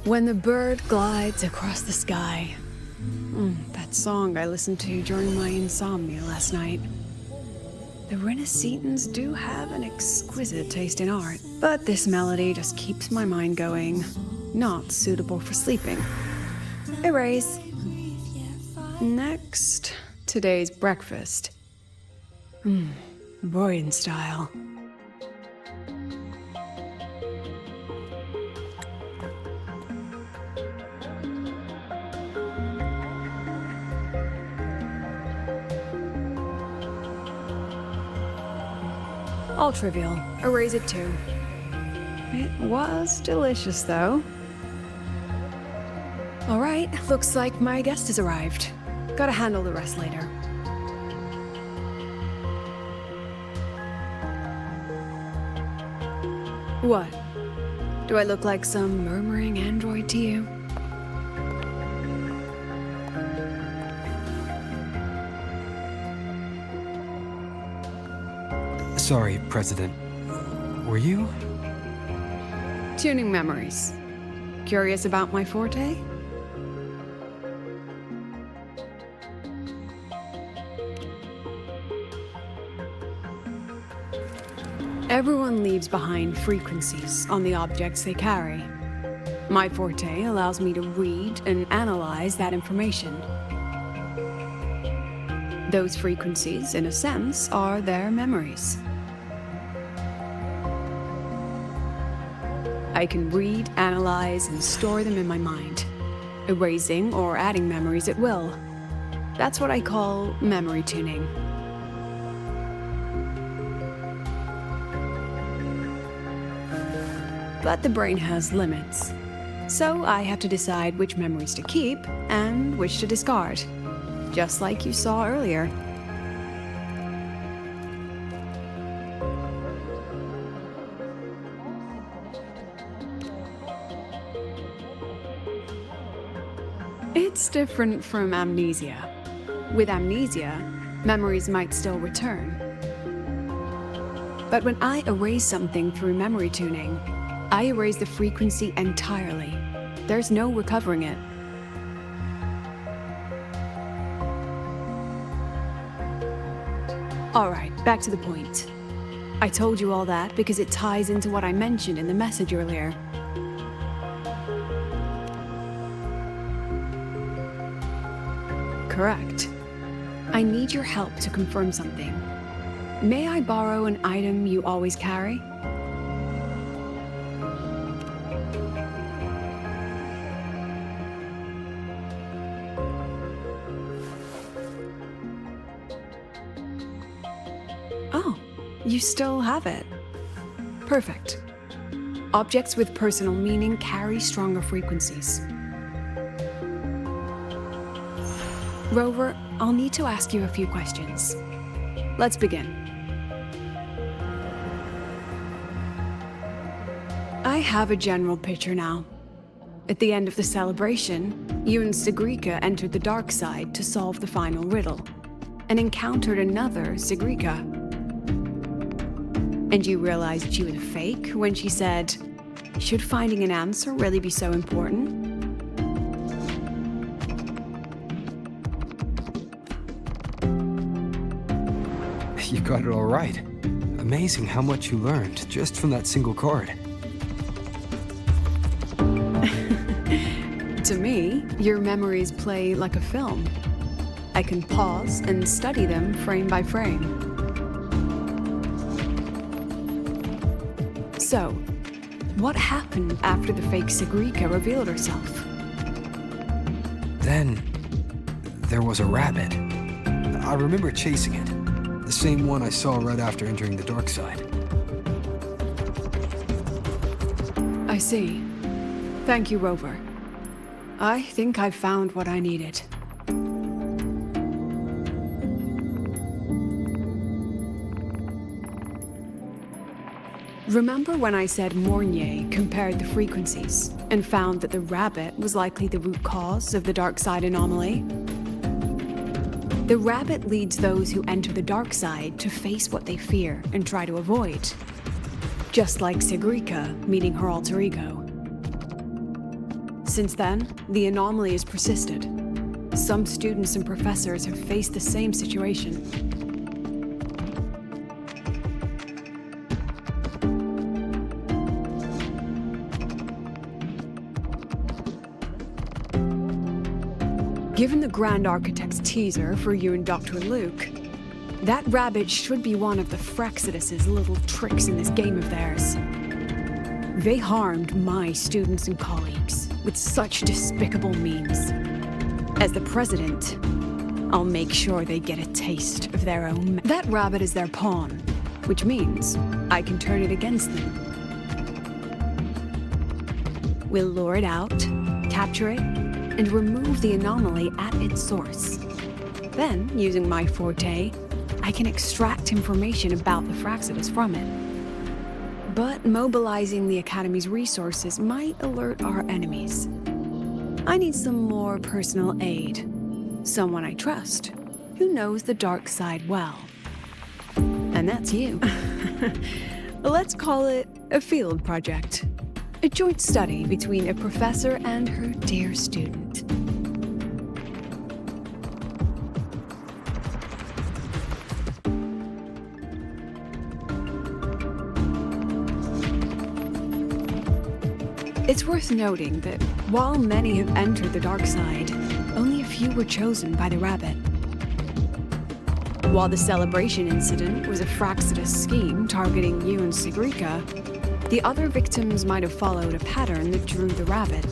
When the bird glides across the sky. That song I listened to during my insomnia last night. The Renaissance do have an exquisite taste in art, but this melody just keeps my mind going. Not suitable for sleeping. Erase. Next, today's breakfast. Boyan style. All trivial. Erase it too. It was delicious, though. All right, looks like my guest has arrived. Gotta handle the rest later. What? Do I look like some murmuring android to you? Sorry, President. Were you? Tuning memories. Curious about my forte? Everyone leaves behind frequencies on the objects they carry. My forte allows me to read and analyze that information. Those frequencies, in a sense, are their memories. I can read, analyze, and store them in my mind, erasing or adding memories at will. That's what I call memory tuning. But the brain has limits, so I have to decide which memories to keep and which to discard, just like you saw earlier. It's different from amnesia. With amnesia, memories might still return. But when I erase something through memory tuning, I erase the frequency entirely. There's no recovering it. Alright, back to the point. I told you all that because it ties into what I mentioned in the message earlier. Correct. I need your help to confirm something. May I borrow an item you always carry? Oh, you still have it. Perfect. Objects with personal meaning carry stronger frequencies. Rover, I'll need to ask you a few questions. Let's begin. I have a general picture now. At the end of the celebration, you and Sigrika entered the dark side to solve the final riddle, and encountered another Sigrika. And you realized she was a fake when she said, "Should finding an answer really be so important?" You got it all right. Amazing how much you learned just from that single card. To me, your memories play like a film. I can pause and study them frame by frame. So, what happened after the fake Sigrika revealed herself? Then, there was a rabbit. I remember chasing it. The same one I saw right after entering the dark side. I see. Thank you, Rover. I think I've found what I needed. Remember when I said Mornier compared the frequencies and found that the rabbit was likely the root cause of the dark side anomaly? The rabbit leads those who enter the dark side to face what they fear and try to avoid. Just like Sigrika meeting her alter ego. Since then, the anomaly has persisted. Some students and professors have faced the same situation. Given the Grand Architect's teaser for you and Dr. Luke, that rabbit should be one of the Frexidus's little tricks in this game of theirs. They harmed my students and colleagues with such despicable means. As the president, I'll make sure they get a taste of their own. That rabbit is their pawn, which means I can turn it against them. We'll lure it out, capture it, and remove the anomaly at its source. Then, using my forte, I can extract information about the Frexidus from it. But mobilizing the Academy's resources might alert our enemies. I need some more personal aid. Someone I trust, who knows the dark side well. And that's you. Let's call it a field project. A joint study between a professor and her dear student. It's worth noting that while many have entered the dark side, only a few were chosen by the rabbit. While the celebration incident was a Frexidus scheme targeting you and Sigrika, the other victims might have followed a pattern that drew the rabbit.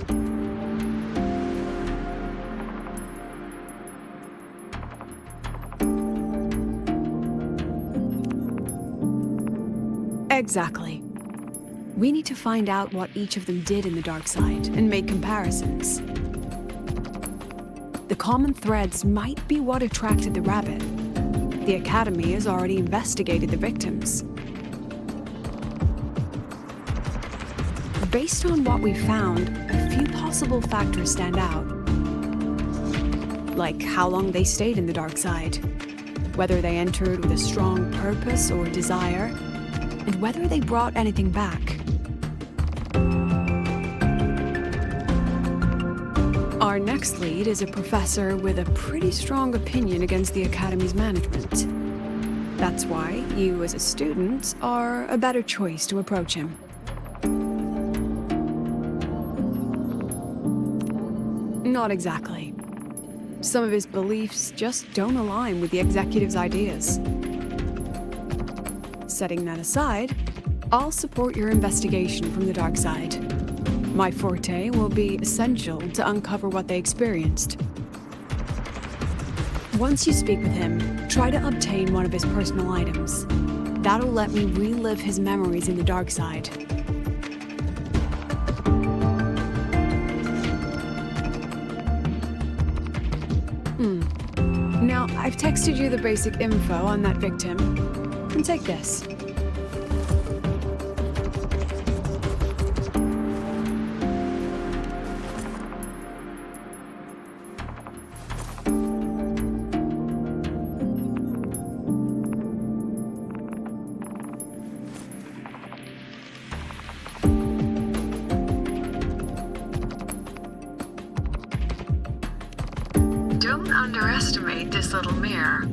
Exactly. We need to find out what each of them did in the dark side and make comparisons. The common threads might be what attracted the rabbit. The Academy has already investigated the victims. Based on what we found, a few possible factors stand out. Like how long they stayed in the dark side, whether they entered with a strong purpose or desire, and whether they brought anything back. Our next lead is a professor with a pretty strong opinion against the Academy's management. That's why you, as a student, are a better choice to approach him. Not exactly. Some of his beliefs just don't align with the executive's ideas. Setting that aside, I'll support your investigation from the dark side. My forte will be essential to uncover what they experienced. Once you speak with him, try to obtain one of his personal items. That'll let me relive his memories in the dark side. Now, I've texted you the basic info on that victim. And take this. Don't underestimate this little mirror.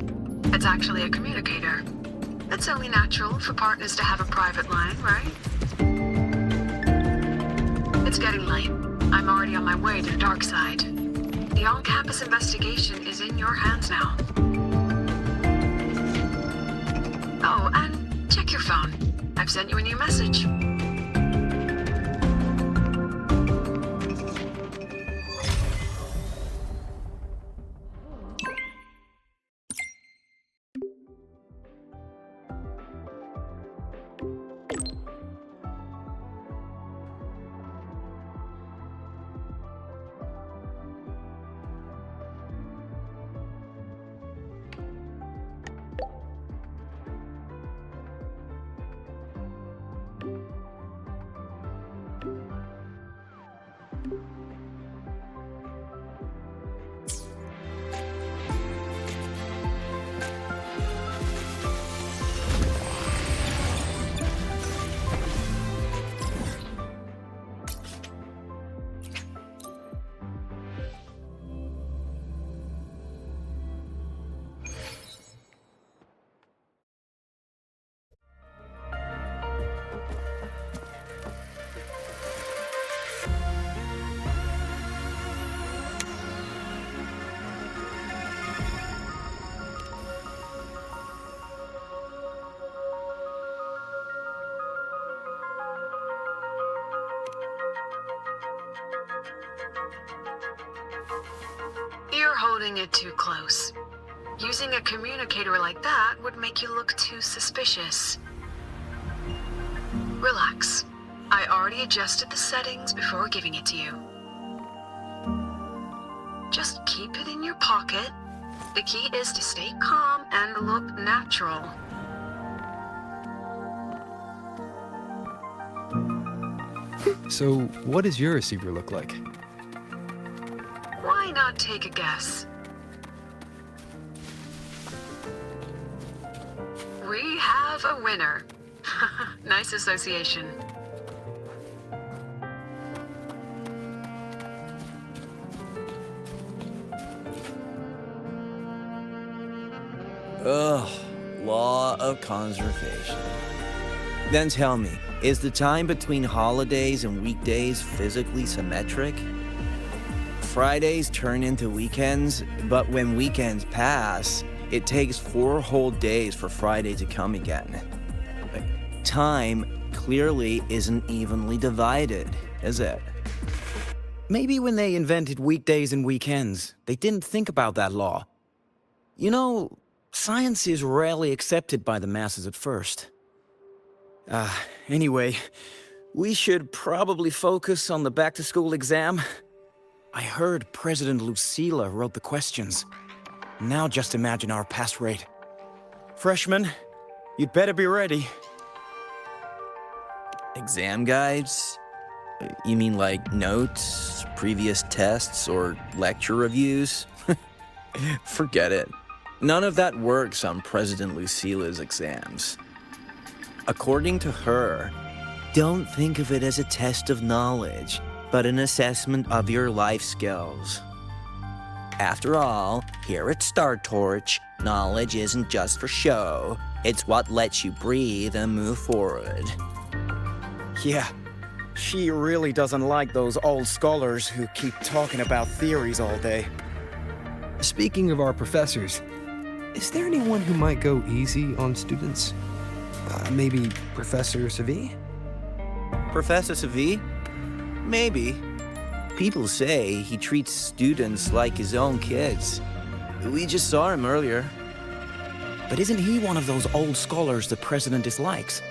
It's actually a communicator. It's only natural for partners to have a private line, right? It's getting late. I'm already on my way to the dark side. The on-campus investigation is in your hands now. Oh, and check your phone. I've sent you a new message. You're holding it too close. Using a communicator like that would make you look too suspicious. Relax. I already adjusted the settings before giving it to you. Just keep it in your pocket. The key is to stay calm and look natural. So, what does your receiver look like? Why not take a guess? We have a winner. Nice association. Ugh, law of conservation. Then tell me, is the time between holidays and weekdays physically symmetric? Fridays turn into weekends, but when weekends pass, it takes 4 whole days for Friday to come again. Time clearly isn't evenly divided, is it? Maybe when they invented weekdays and weekends, they didn't think about that law. You know, science is rarely accepted by the masses at first. Anyway, we should probably focus on the back-to-school exam. I heard President Lucila wrote the questions. Now just imagine our pass rate. Freshmen, you'd better be ready. Exam guides? You mean like notes, previous tests, or lecture reviews? Forget it. None of that works on President Lucila's exams. According to her, don't think of it as a test of knowledge, but an assessment of your life skills. After all, here at Star Torch, knowledge isn't just for show. It's what lets you breathe and move forward. Yeah, she really doesn't like those old scholars who keep talking about theories all day. Speaking of our professors, is there anyone who might go easy on students? Maybe Professor Savi? Professor Savi? Maybe. People say he treats students like his own kids. We just saw him earlier. But isn't he one of those old scholars the president dislikes?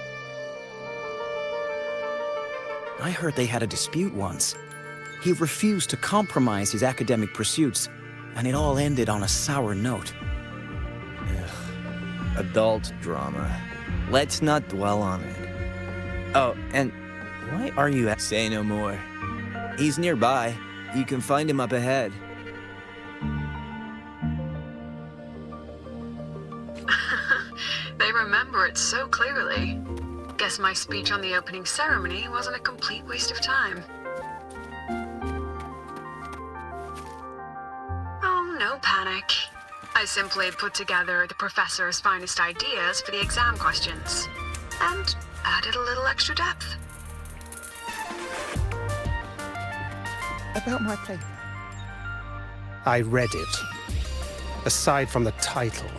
I heard they had a dispute once. He refused to compromise his academic pursuits, and it all ended on a sour note. Ugh. Adult drama. Let's not dwell on it. Oh, and why are you at... Say no more. He's nearby. You can find him up ahead. They remember it so clearly. Guess my speech on the opening ceremony wasn't a complete waste of time. Oh, no panic. I simply put together the professor's finest ideas for the exam questions, and added a little extra depth. About my paper. I read it. Aside from the title,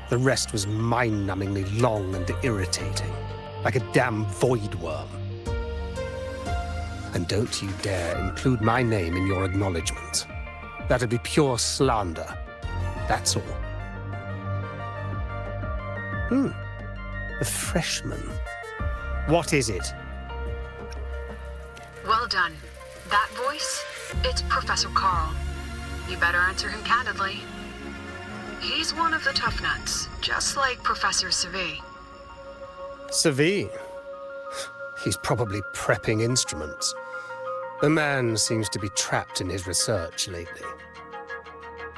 the rest was mind-numbingly long and irritating, like a damn void worm. And don't you dare include my name in your acknowledgement. That'd be pure slander. That's all. The freshman. What is it? Well done. That voice, it's Professor Carl. You better answer him candidly. He's one of the tough nuts, just like Professor Savi. Savi? He's probably prepping instruments. The man seems to be trapped in his research lately.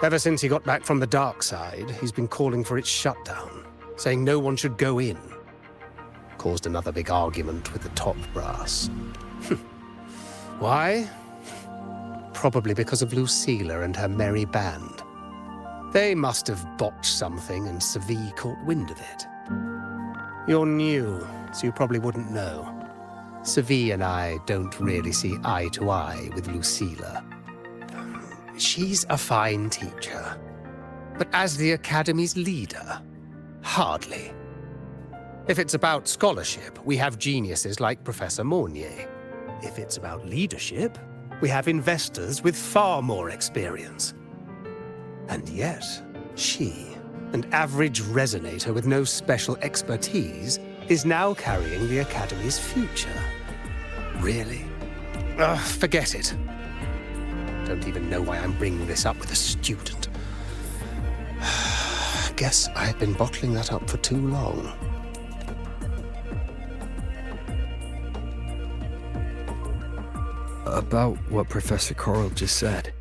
Ever since he got back from the dark side, he's been calling for its shutdown, saying no one should go in. Caused another big argument with the top brass. Why? Probably because of Lucilla and her merry band. They must have botched something and Savi caught wind of it. You're new, so you probably wouldn't know. Savi and I don't really see eye to eye with Lucilla. She's a fine teacher, but as the Academy's leader, hardly. If it's about scholarship, we have geniuses like Professor Mornier. If it's about leadership, we have investors with far more experience. And yet, she, an average resonator with no special expertise, is now carrying the Academy's future. Really? Forget it. Don't even know why I'm bringing this up with a student. Guess I've been bottling that up for too long. About what Professor Carl just said.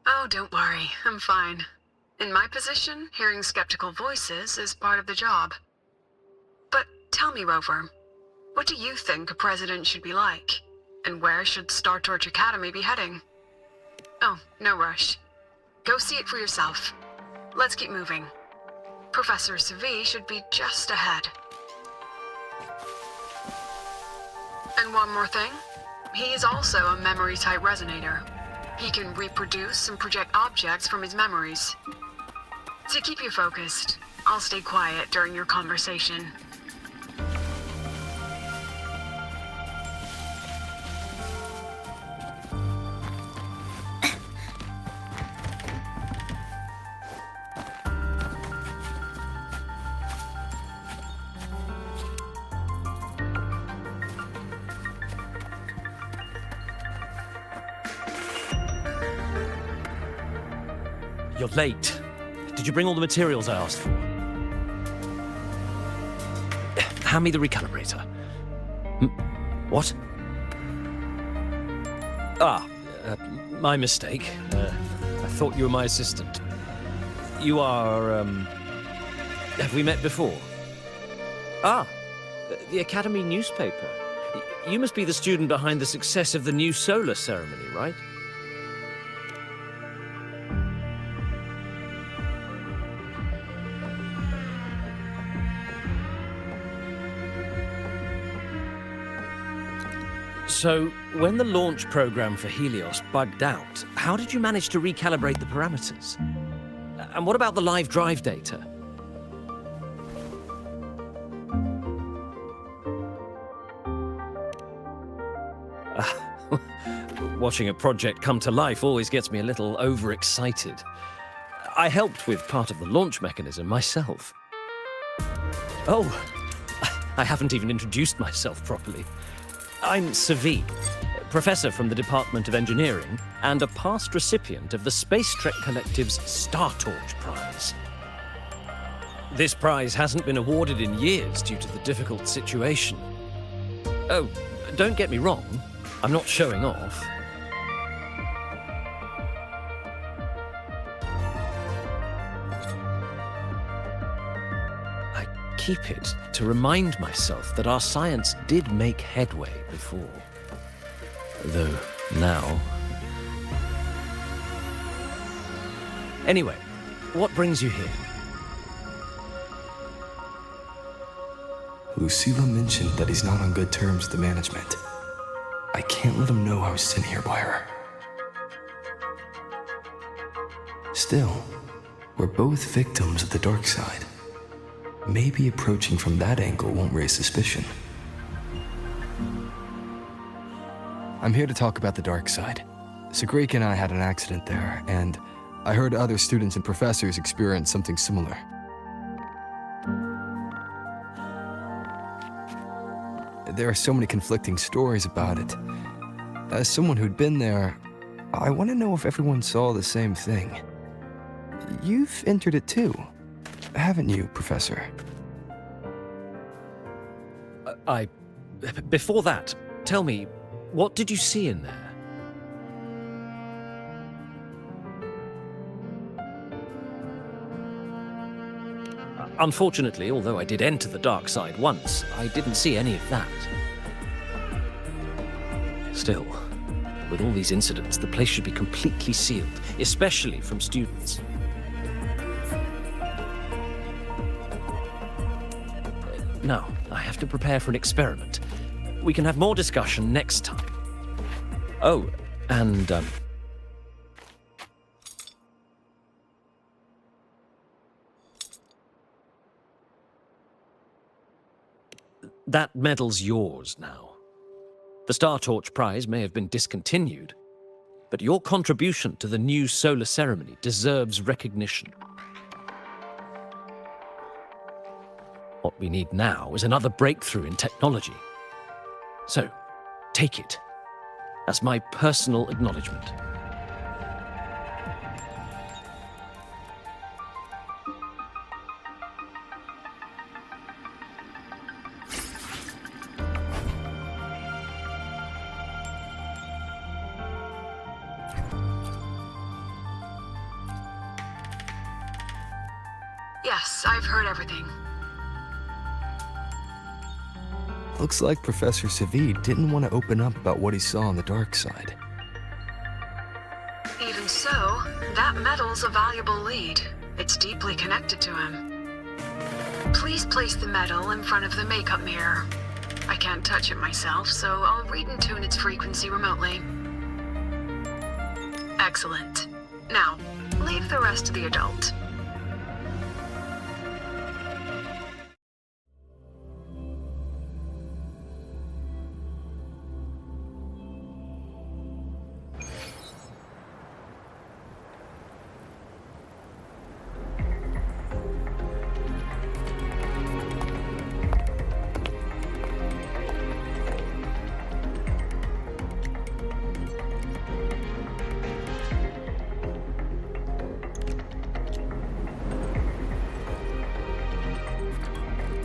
Oh, don't worry. I'm fine. In my position, hearing skeptical voices is part of the job. But tell me, Rover, what do you think a president should be like? And where should Star Torch Academy be heading? Oh, no rush. Go see it for yourself. Let's keep moving. Professor Savi should be just ahead. And one more thing. He is also a memory-type resonator. He can reproduce and project objects from his memories. To keep you focused, I'll stay quiet during your conversation. You're late. Did you bring all the materials I asked for? Hand me the recalibrator. What? My mistake. I thought you were my assistant. You are, have we met before? The Academy newspaper. You must be the student behind the success of the new solar ceremony, right? So, when the launch program for Helios bugged out, how did you manage to recalibrate the parameters? And what about the live drive data? Watching a project come to life always gets me a little overexcited. I helped with part of the launch mechanism myself. Oh, I haven't even introduced myself properly. I'm Savi, professor from the Department of Engineering, and a past recipient of the Space Trek Collective's Star Torch Prize. This prize hasn't been awarded in years due to the difficult situation. Oh, don't get me wrong, I'm not showing off. I keep it to remind myself that our science did make headway before. Though now... Anyway, what brings you here? Lucila mentioned that he's not on good terms with the management. I can't let him know I was sent here by her. Still, we're both victims of the dark side. Maybe approaching from that angle won't raise suspicion. I'm here to talk about the dark side. Sagrika and I had an accident there, and I heard other students and professors experience something similar. There are so many conflicting stories about it. As someone who'd been there, I want to know if everyone saw the same thing. You've entered it too, haven't you, Professor? Before that, tell me, what did you see in there? Unfortunately, although I did enter the dark side once, I didn't see any of that. Still, with all these incidents, the place should be completely sealed, especially from students. Now, I have to prepare for an experiment. We can have more discussion next time. Oh, and, that medal's yours now. The Star Torch Prize may have been discontinued, but your contribution to the new solar ceremony deserves recognition. What we need now is another breakthrough in technology. So, take it as my personal acknowledgement. Yes, I've heard everything. Looks like Professor Savid didn't want to open up about what he saw on the dark side. Even so, that medal's a valuable lead. It's deeply connected to him. Please place the medal in front of the makeup mirror. I can't touch it myself, so I'll read and tune its frequency remotely. Excellent. Now, leave the rest to the adult.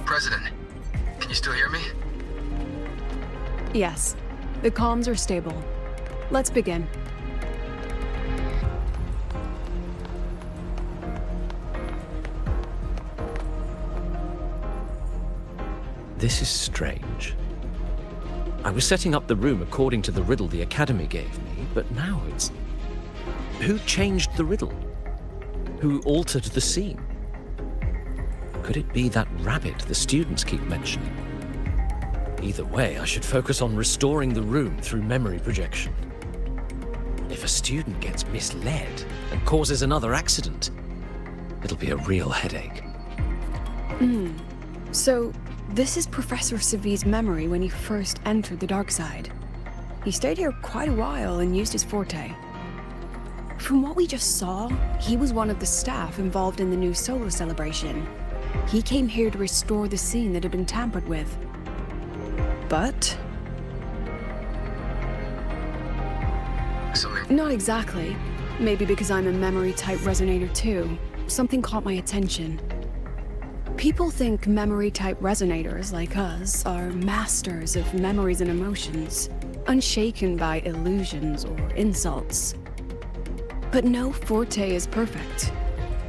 President, can you still hear me? Yes, the comms are stable. Let's begin. This is strange. I was setting up the room according to the riddle the Academy gave me, but now it's... Who changed the riddle? Who altered the scene? Could it be that rabbit the students keep mentioning? Either way, I should focus on restoring the room through memory projection. If a student gets misled and causes another accident, it'll be a real headache. So, this is Professor Savid's memory when he first entered the dark side. He stayed here quite a while and used his forte. From what we just saw, he was one of the staff involved in the new solar celebration. He came here to restore the scene that had been tampered with. But Not exactly. Maybe because I'm a memory-type resonator too. Something caught my attention. People think memory-type resonators like us are masters of memories and emotions, unshaken by illusions or insults. But no forte is perfect.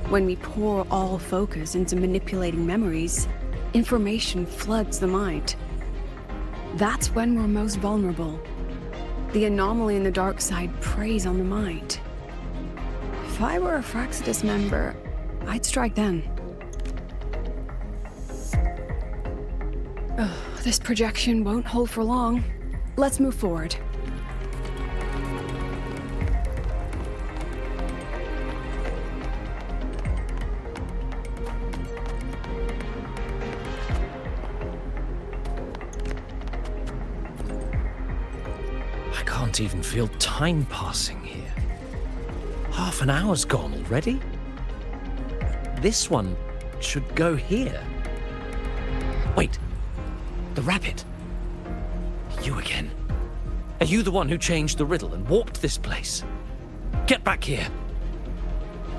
When we pour all focus into manipulating memories, information floods the mind. That's when we're most vulnerable. The anomaly in the dark side preys on the mind. If I were a Fraxidus member, I'd strike then. Ugh, this projection won't hold for long. Let's move forward. I can't even feel time passing here. Half an hour's gone already. This one should go here. Wait, the rabbit. You again. Are you the one who changed the riddle and warped this place? Get back here.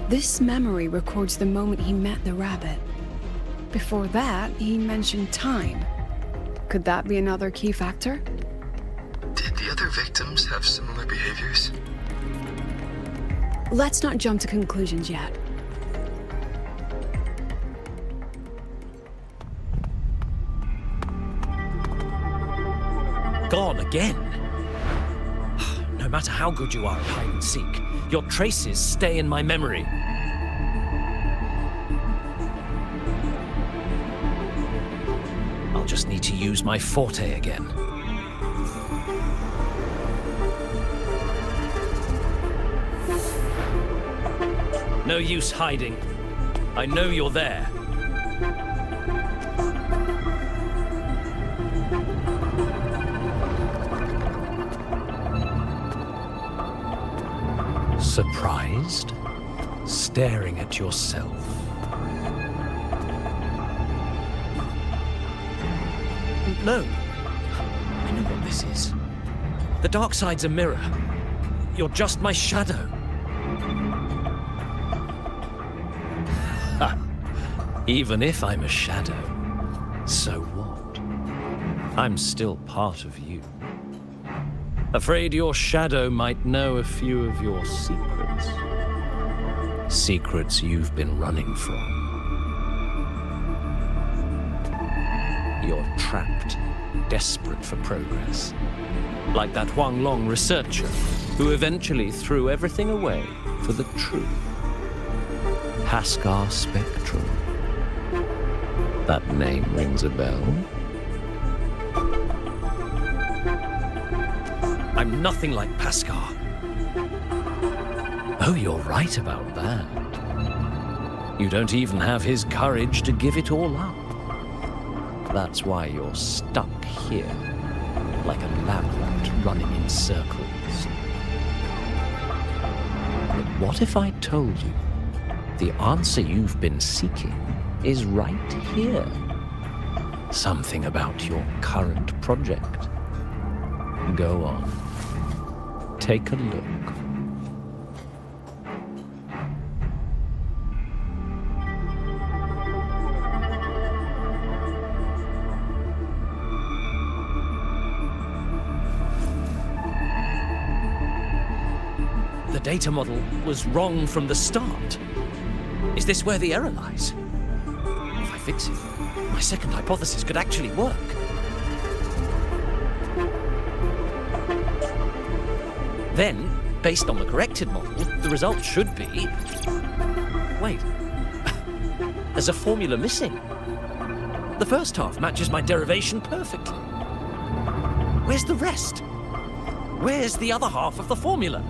This memory records the moment he met the rabbit. Before that, he mentioned time. Could that be another key factor? Did the other victims have similar behaviors? Let's not jump to conclusions yet. Gone again. No matter how good you are at hide and seek, your traces stay in my memory. I'll just need to use my forte again. No use hiding. I know you're there. Surprised? Staring at yourself. No. I know what this is. The dark side's a mirror. You're just my shadow. Even if I'm a shadow, so what? I'm still part of you. Afraid your shadow might know a few of your secrets. Secrets you've been running from. You're trapped, desperate for progress. Like that Huang Long researcher who eventually threw everything away for the truth. Haskar Spectrum. That name rings a bell. I'm nothing like Paskar. Oh, you're right about that. You don't even have his courage to give it all up. That's why you're stuck here, like a lab rat running in circles. But what if I told you the answer you've been seeking is right here? Something about your current project. Go on. Take a look. The data model was wrong from the start. Is this where the error lies? If I fix it, my second hypothesis could actually work. Then, based on the corrected model, the result should be... Wait. There's a formula missing. The first half matches my derivation perfectly. Where's the rest? Where's the other half of the formula?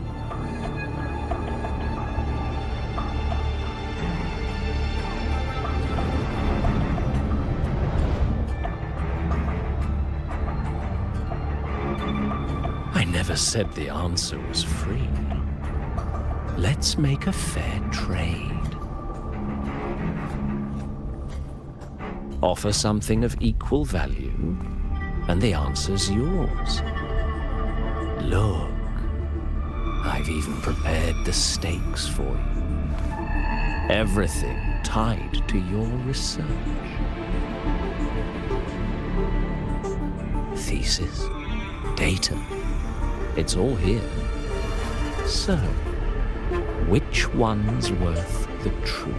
I never said the answer was free. Let's make a fair trade. Offer something of equal value, and the answer's yours. Look. I've even prepared the stakes for you. Everything tied to your research. Thesis, data, it's all here. So, which one's worth the truth?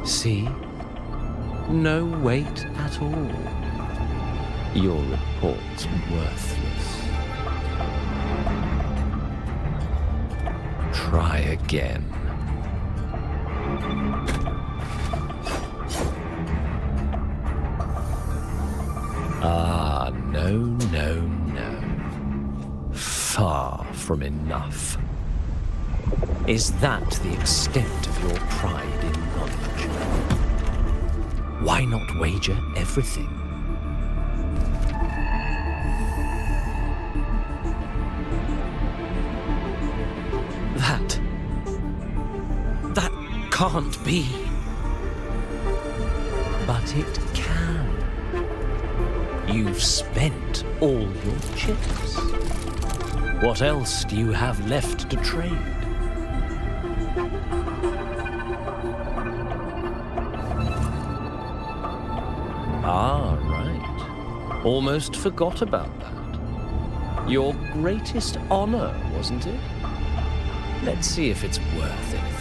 See? No weight at all. Your report's worthless. Try again. Ah, no. Far from enough. Is that the extent of your pride in knowledge? Why not wager everything? That can't be. But it can. You've spent all your chips. What else do you have left to trade? Ah, right. Almost forgot about that. Your greatest honor, wasn't it? Let's see if it's worth anything.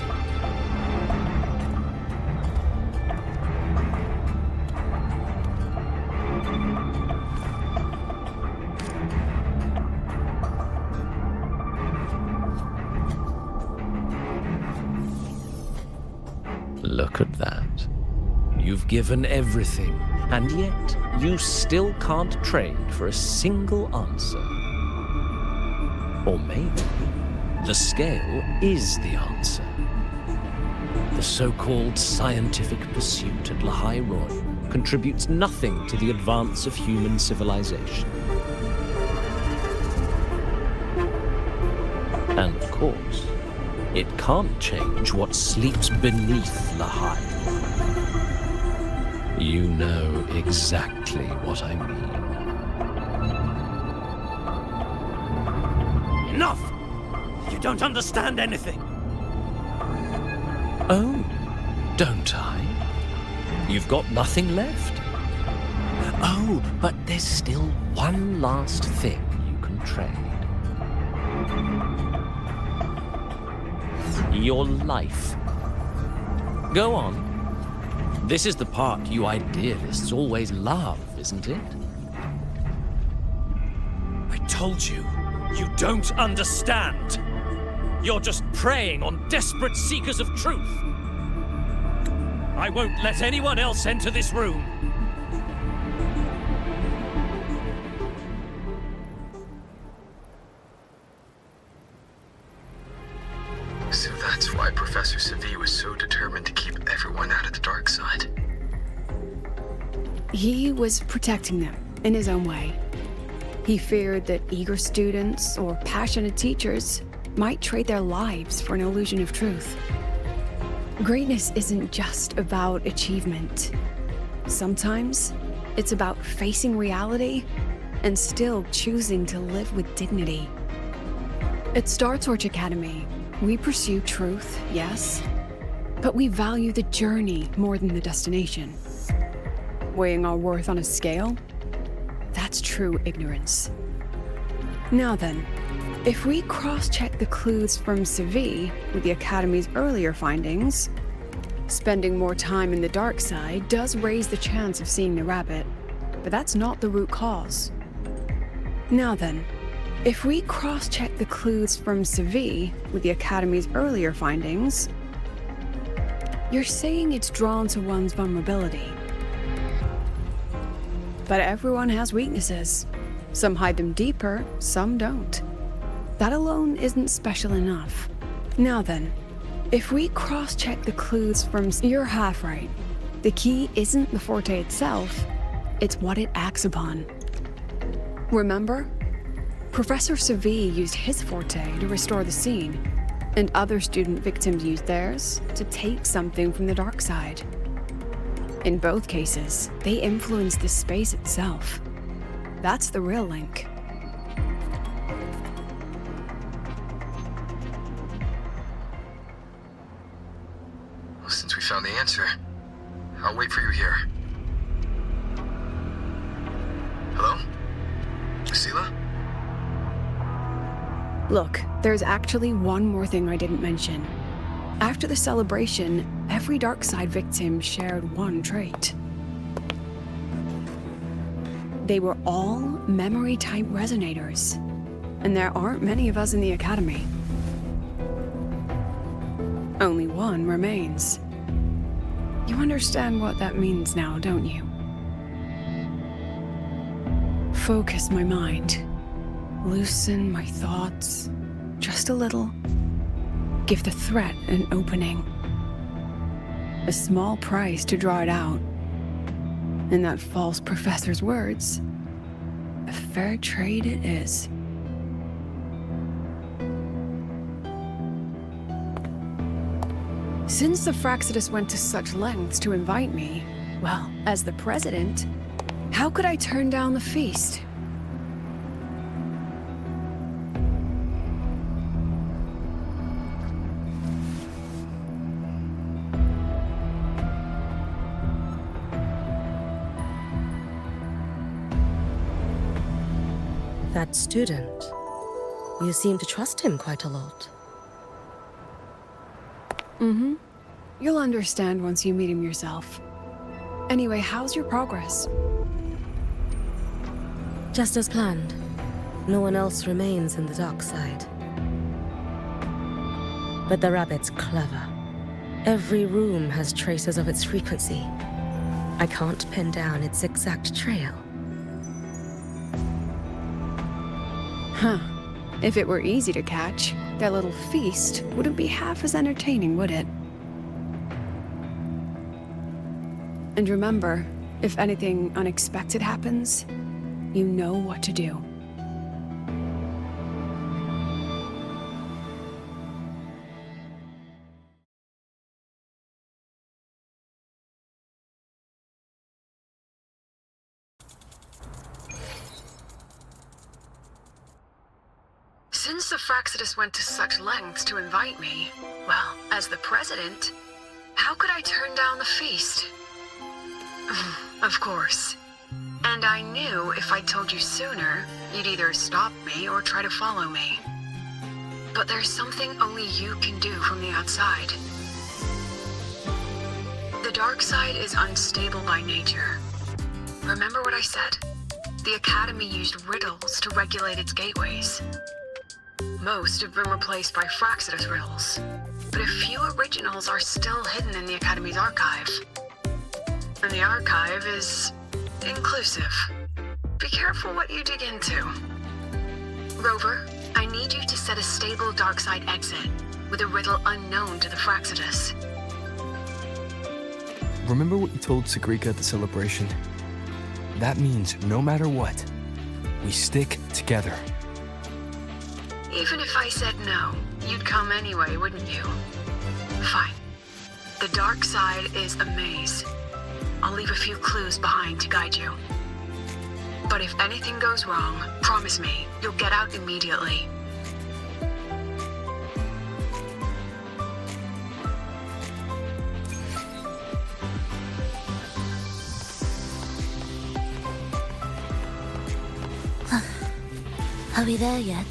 Look at that. You've given everything, and yet you still can't trade for a single answer. Or maybe the scale is the answer. The so-called scientific pursuit at Lahai Roy contributes nothing to the advance of human civilization. And of course, it can't change what sleeps beneath Lahai. You know exactly what I mean. Enough! You don't understand anything. Oh, don't I? You've got nothing left. Oh, but there's still one last thing you can trade. Your life. Go on. This is the part you idealists always love, isn't it? I told you, you don't understand. You're just preying on desperate seekers of truth. I won't let anyone else enter this room. So that's why Professor Savi was so determined to keep everyone out of the dark side. He was protecting them in his own way. He feared that eager students or passionate teachers might trade their lives for an illusion of truth. Greatness isn't just about achievement. Sometimes it's about facing reality and still choosing to live with dignity. At Star Torch Academy, we pursue truth, yes, but we value the journey more than the destination. Weighing our worth on a scale? That's true ignorance. Now then, if we cross-check the clues from Savi with the Academy's earlier findings, spending more time in the dark side does raise the chance of seeing the rabbit, but that's not the root cause. Now then, if we cross-check the clues from Savi with the Academy's earlier findings, you're saying it's drawn to one's vulnerability. But everyone has weaknesses. Some hide them deeper, some don't. That alone isn't special enough. Now then, if we cross-check the clues from... You're half right. The key isn't the forte itself, it's what it acts upon. Remember? Professor Savi used his forte to restore the scene. And other student victims use theirs to take something from the dark side. In both cases, they influence the space itself. That's the real link. Well, since we found the answer, I'll wait for you here. Hello? Lucila? Look, there's actually one more thing I didn't mention. After the celebration, every dark side victim shared one trait. They were all memory-type resonators, and there aren't many of us in the Academy. Only one remains. You understand what that means now, don't you? Focus my mind. Loosen my thoughts. Just a little. Give the threat an opening. A small price to draw it out. In that false professor's words, a fair trade it is. Since the Fraxidus went to such lengths to invite me, well, as the president, how could I turn down the feast? That student. You seem to trust him quite a lot. Mm-hmm. You'll understand once you meet him yourself. Anyway, how's your progress? Just as planned. No one else remains in the dark side. But the rabbit's clever. Every room has traces of its frequency. I can't pin down its exact trail. Huh. If it were easy to catch, that little feast wouldn't be half as entertaining, would it? And remember, if anything unexpected happens, you know what to do. Since the Fraxidus went to such lengths to invite me, well, as the president, how could I turn down the feast? Of course. And I knew if I told you sooner, you'd either stop me or try to follow me. But there's something only you can do from the outside. The dark side is unstable by nature. Remember what I said? The Academy used riddles to regulate its gateways. Most have been replaced by Fraxidus riddles, but a few originals are still hidden in the Academy's archive. And the archive is inclusive. Be careful what you dig into. Rover, I need you to set a stable dark side exit with a riddle unknown to the Fraxidus. Remember what you told Sagrika at the celebration? That means no matter what, we stick together. Even if I said no, you'd come anyway, wouldn't you? Fine. The dark side is a maze. I'll leave a few clues behind to guide you. But if anything goes wrong, promise me, you'll get out immediately. Are we there yet?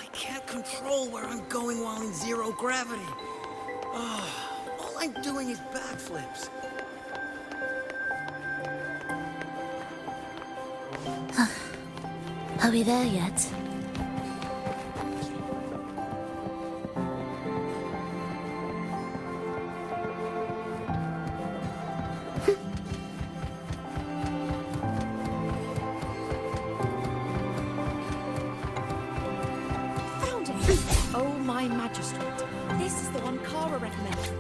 I can't control where I'm going while in zero gravity. All I'm doing is backflips. Are we there yet? Found it! Oh, my magistrate. This is the one Kara recommended.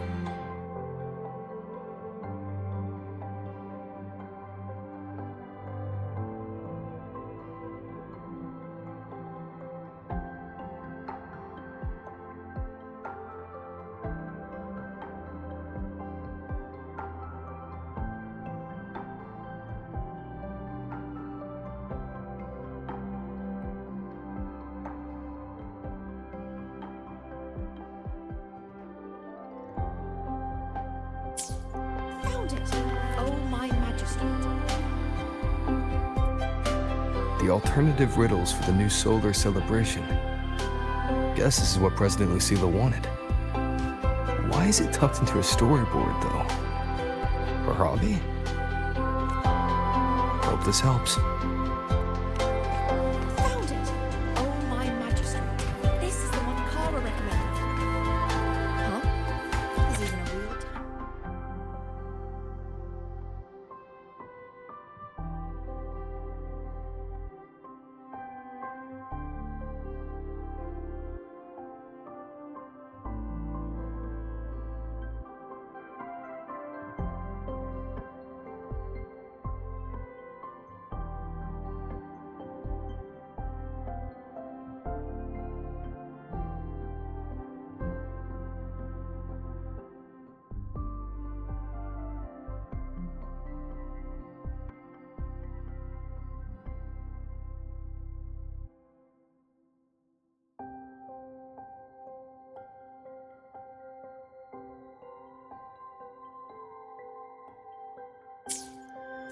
Found it! Oh, my magistrate. The alternative riddles for the new solar celebration. Guess this is what President Lucila wanted. Why is it tucked into a storyboard, though? Her hobby? Hope this helps. Found it! Oh, my magistrate. This is the one Kara recommended. Huh? Is even a real time?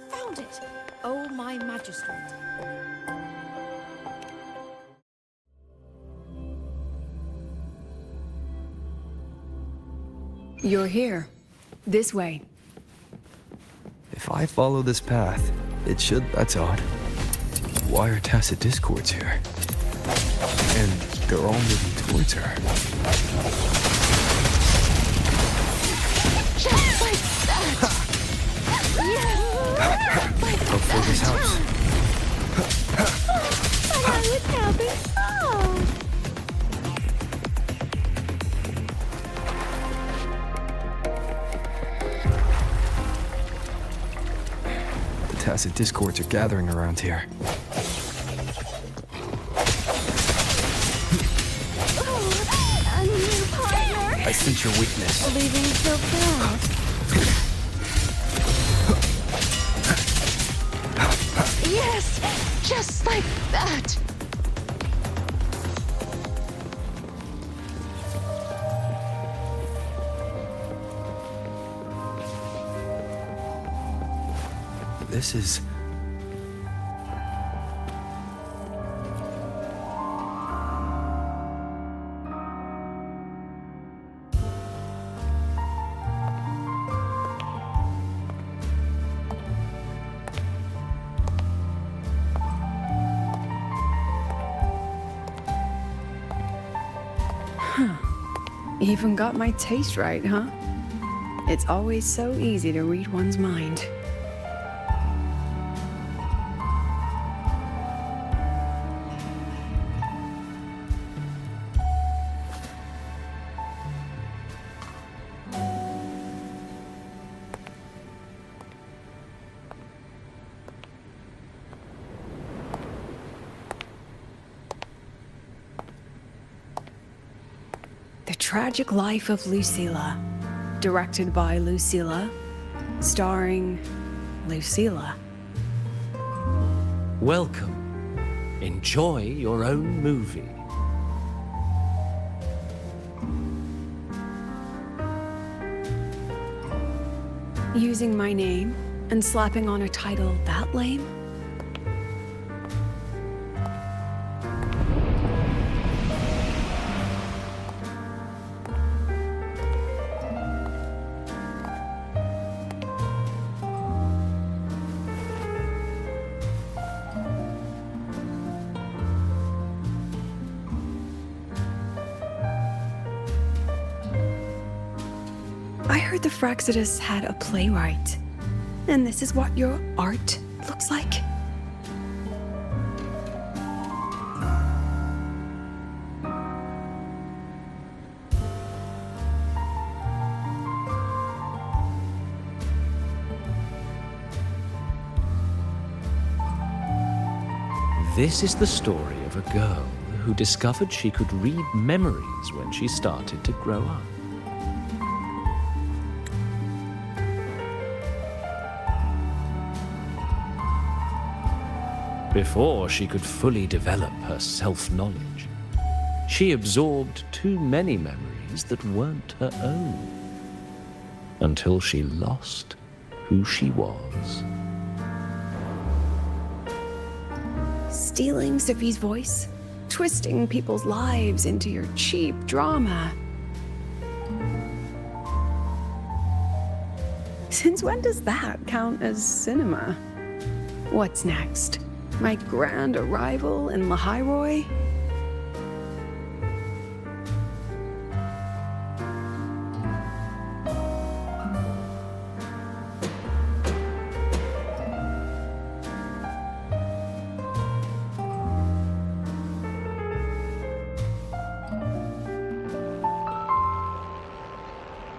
Found it! Oh, my magistrate. You're here. This way. If I follow this path, it should... That's odd. Why are tacit discords here? And they're all moving towards her. Just like that! Yes! Hopefully this helps. And I would now be solved! The tacit discords are gathering around here. Oh, a new partner! I sense your weakness. Leaving so fast. Yes! Just like that! This is... Even got my taste right, huh? It's always so easy to read one's mind. The Tragic Life of Lucila, directed by Lucila, starring Lucila. Welcome. Enjoy your own movie. Using my name and slapping on a title that lame? I heard the Fraxidus had a playwright. And this is what your art looks like? This is the story of a girl who discovered she could read memories when she started to grow up. Before she could fully develop her self-knowledge, she absorbed too many memories that weren't her own, until she lost who she was. Stealing Sophie's voice? Twisting people's lives into your cheap drama? Since when does that count as cinema? What's next? My grand arrival in Lahairoi?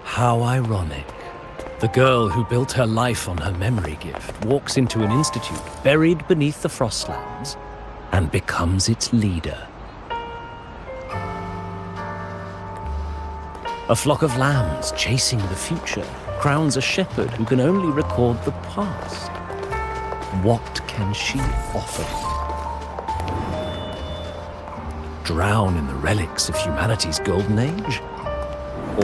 How ironic. The girl who built her life on her memory gift walks into an institute buried beneath the Frostlands and becomes its leader. A flock of lambs chasing the future crowns a shepherd who can only record the past. What can she offer them? Drown in the relics of humanity's golden age?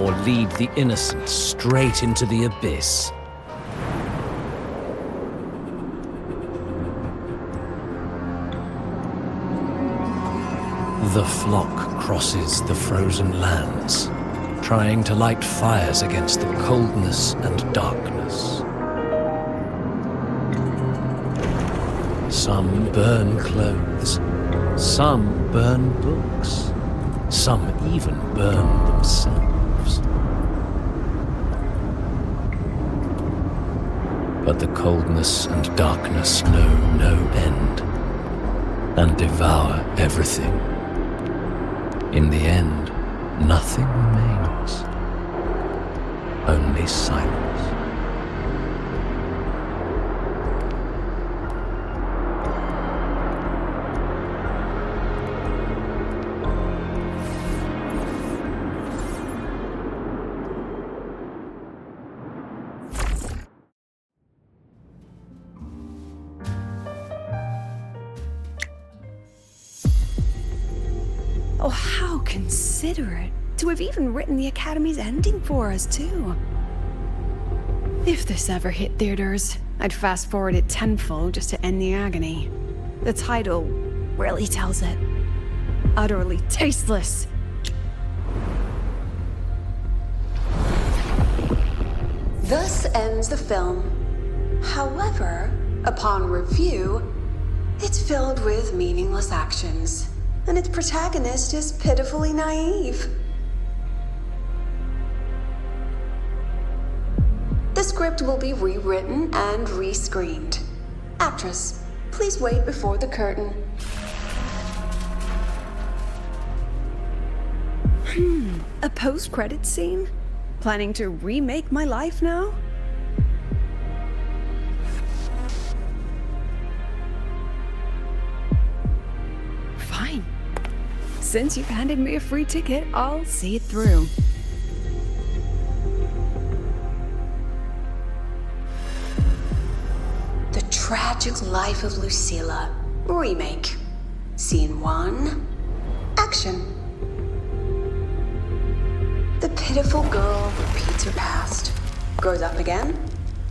Or lead the innocent straight into the abyss? The flock crosses the frozen lands, trying to light fires against the coldness and darkness. Some burn clothes, some burn books, some even burn themselves. But the coldness and darkness know no end, and devour everything. In the end, nothing remains, only silence. Oh, how considerate to have even written the Academy's ending for us, too. If this ever hit theaters, I'd fast forward it tenfold just to end the agony. The title really tells it. Utterly tasteless. Thus ends the film. However, upon review, it's filled with meaningless actions, and its protagonist is pitifully naive. The script will be rewritten and rescreened. Actress, please wait before the curtain. A post-credits scene? Planning to remake my life now? Fine. Since you've handed me a free ticket, I'll see it through. The Tragic Life of Lucilla. Remake. Scene 1. Action. The pitiful girl repeats her past, grows up again,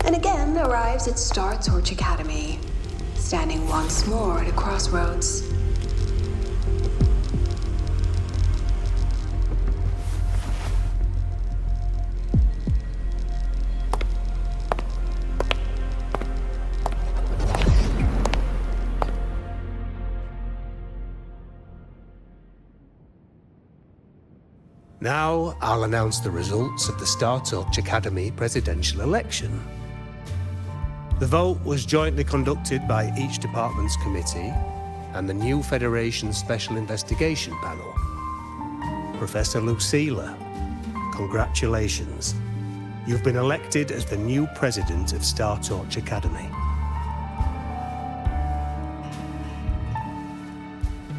and again arrives at Star Torch Academy, standing once more at a crossroads. Now, I'll announce the results of the Star Torch Academy presidential election. The vote was jointly conducted by each department's committee and the new Federation Special Investigation Panel. Professor Lucilla, congratulations. You've been elected as the new president of Star Torch Academy.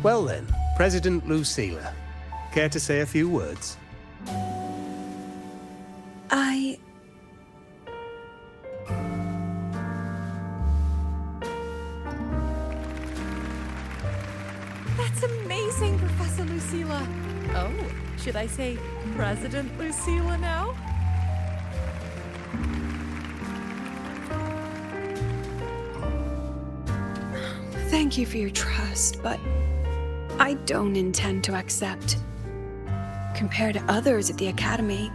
Well then, President Lucilla, care to say a few words? That's amazing, Professor Lucilla. Oh, should I say President Lucilla now? Thank you for your trust, but I don't intend to accept. Compared to others at the Academy,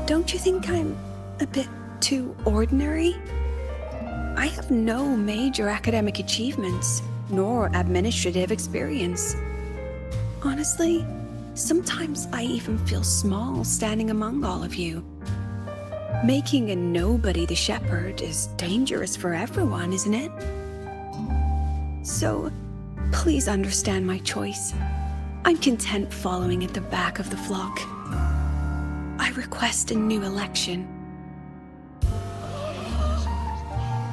don't you think I'm a bit too ordinary? I have no major academic achievements, nor administrative experience. Honestly, sometimes I even feel small standing among all of you. Making a nobody the shepherd is dangerous for everyone, isn't it? So, please understand my choice. I'm content following at the back of the flock. I request a new election.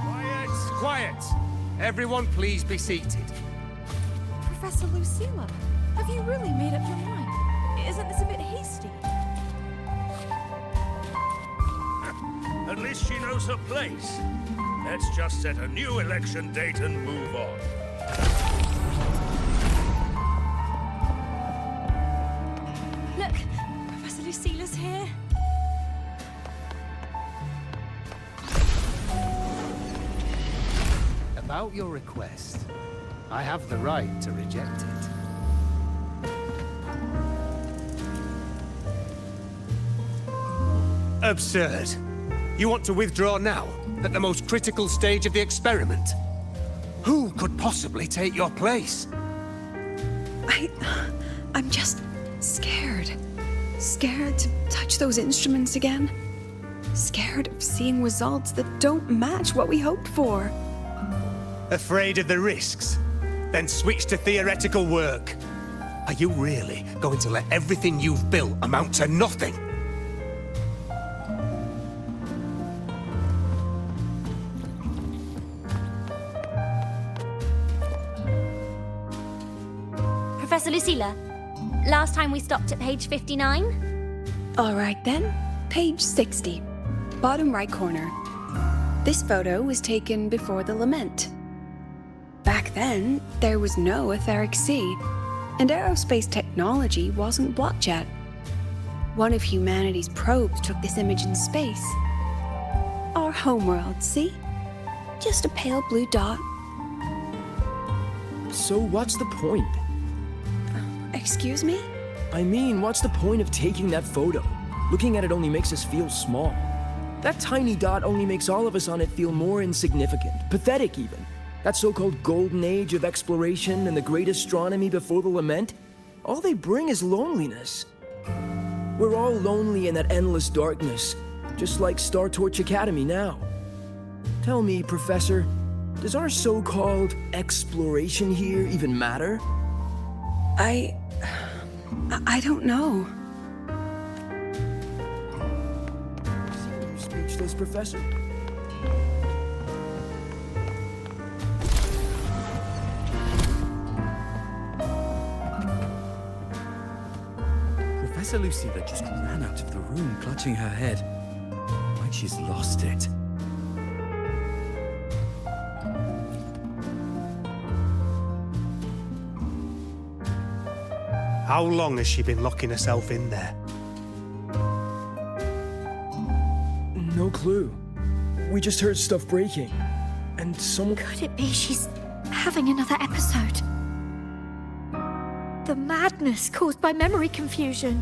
Quiet! Quiet! Everyone please be seated. Professor Lucilla, have you really made up your mind? Isn't this a bit hasty? At least she knows her place. Let's just set a new election date and move on. Look, Professor Lucilla's here. About your request, I have the right to reject it. Absurd. You want to withdraw now, at the most critical stage of the experiment? Who could possibly take your place? I'm just scared. Scared to touch those instruments again. Scared of seeing results that don't match what we hoped for. Afraid of the risks? Then switch to theoretical work. Are you really going to let everything you've built amount to nothing? Professor Lucilla, last time we stopped at page 59? All right then, page 60, bottom right corner. This photo was taken before the lament. Back then, there was no etheric sea, and aerospace technology wasn't blocked yet. One of humanity's probes took this image in space. Our homeworld, see? Just a pale blue dot. So what's the point? Excuse me? I mean, what's the point of taking that photo? Looking at it only makes us feel small. That tiny dot only makes all of us on it feel more insignificant, pathetic even. That so-called golden age of exploration and the great astronomy before the lament, all they bring is loneliness. We're all lonely in that endless darkness, just like Star Torch Academy now. Tell me, Professor, does our so-called exploration here even matter? I don't know. You're speechless, Professor. Professor Lucilla just ran out of the room, clutching her head, like she's lost it. How long has she been locking herself in there? No clue. We just heard stuff breaking. And someone... Could it be she's having another episode? The madness caused by memory confusion.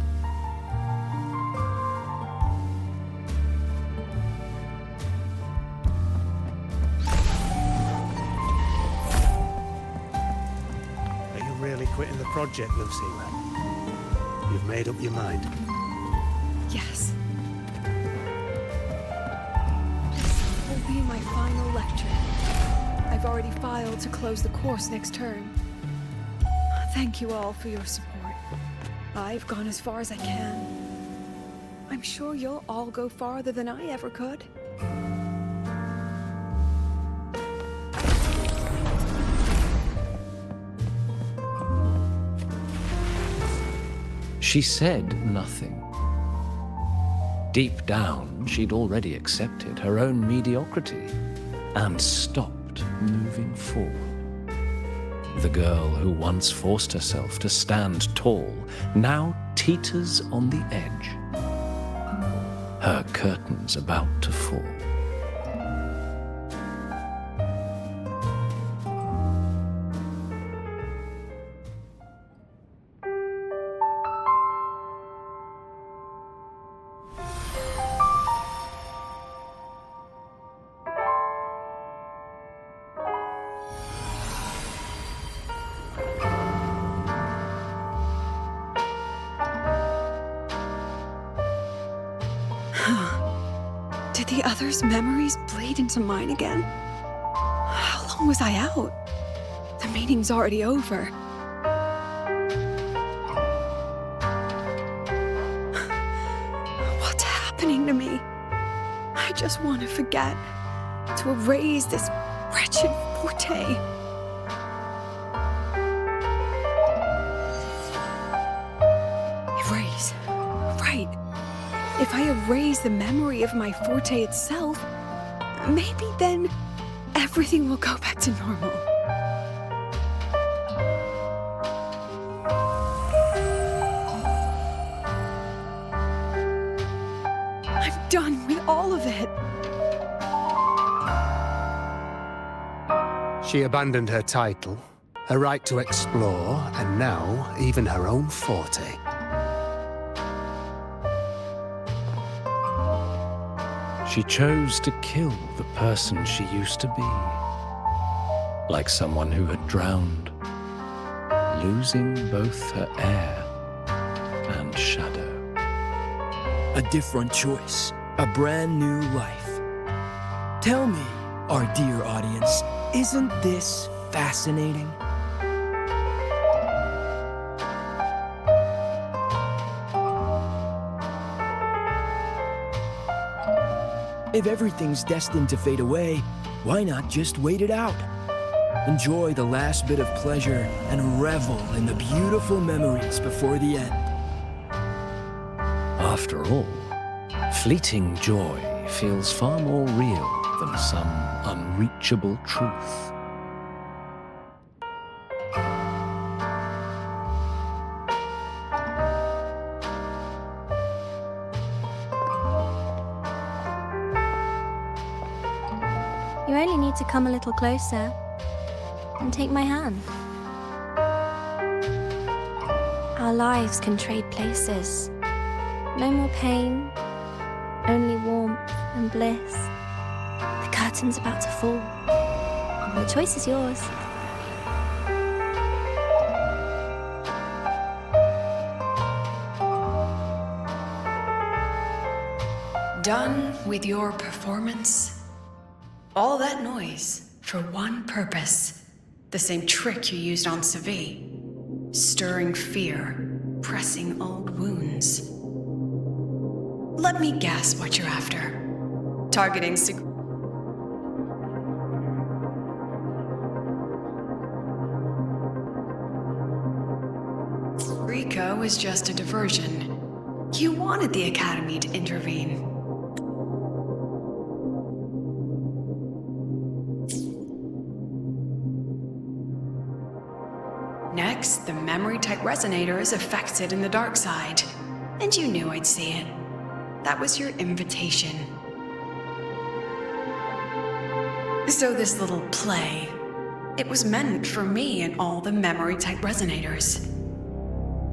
Are you really quitting the project, Lucilla? You've made up your mind. I've already filed to close the course next term. Thank you all for your support. I've gone as far as I can. I'm sure you'll all go farther than I ever could. She said nothing. Deep down, she'd already accepted her own mediocrity and stopped moving forward. The girl who once forced herself to stand tall now teeters on the edge. Her curtain's about to fall. Did the others' memories bleed into mine again? How long was I out? The meeting's already over. What's happening to me? I just want to forget, to erase this wretched forte. Erase. Right. If I erase the memory of my forte itself, maybe then everything will go back to normal. I'm done with all of it. She abandoned her title, her right to explore, and now even her own forte. She chose to kill the person she used to be, like someone who had drowned, losing both her air and shadow. A different choice, a brand new life. Tell me, our dear audience, isn't this fascinating? If everything's destined to fade away, why not just wait it out? Enjoy the last bit of pleasure and revel in the beautiful memories before the end. After all, fleeting joy feels far more real than some unreachable truth. You only need to come a little closer and take my hand. Our lives can trade places. No more pain, only warmth and bliss. The curtain's about to fall. The choice is yours. Done with your performance? All that noise for one purpose. The same trick you used on Savi. Stirring fear, pressing old wounds. Let me guess what you're after. Targeting Rico is just a diversion. You wanted the Academy to intervene. Next, the memory-type resonator is affected in the dark side. And you knew I'd see it. That was your invitation. So this little play, it was meant for me and all the memory-type resonators.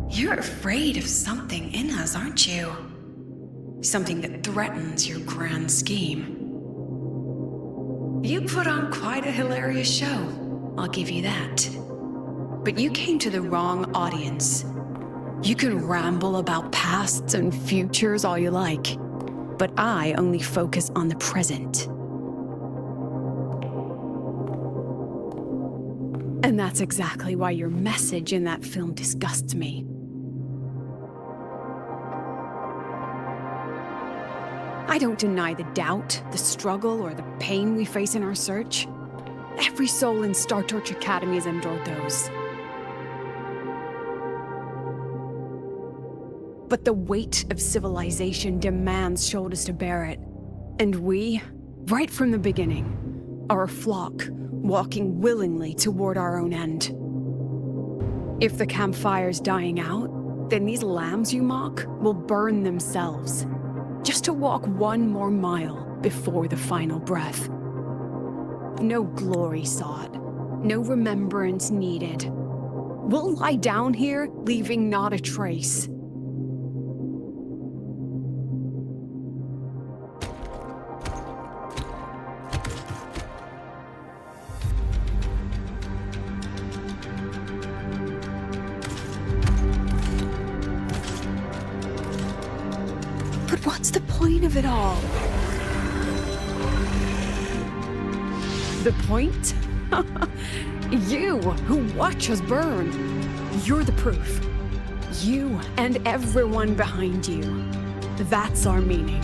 You're afraid of something in us, aren't you? Something that threatens your grand scheme. You put on quite a hilarious show, I'll give you that. But you came to the wrong audience. You can ramble about pasts and futures all you like, but I only focus on the present. And that's exactly why your message in that film disgusts me. I don't deny the doubt, the struggle, or the pain we face in our search. Every soul in Star Torch Academy has endured those. But the weight of civilization demands shoulders to bear it. And we, right from the beginning, are a flock walking willingly toward our own end. If the campfire's dying out, then these lambs you mock will burn themselves, just to walk one more mile before the final breath. No glory sought, no remembrance needed. We'll lie down here, leaving not a trace. But what's the point of it all? The point? You, who watch us burn. You're the proof. You and everyone behind you. That's our meaning.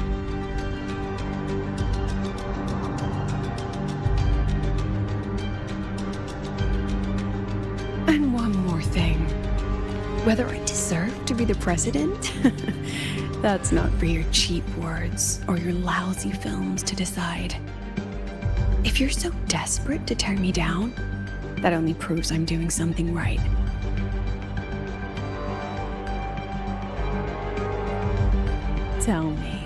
And one more thing. Whether I deserve to be the president? That's not for your cheap words or your lousy films to decide. If you're so desperate to tear me down, that only proves I'm doing something right. Tell me,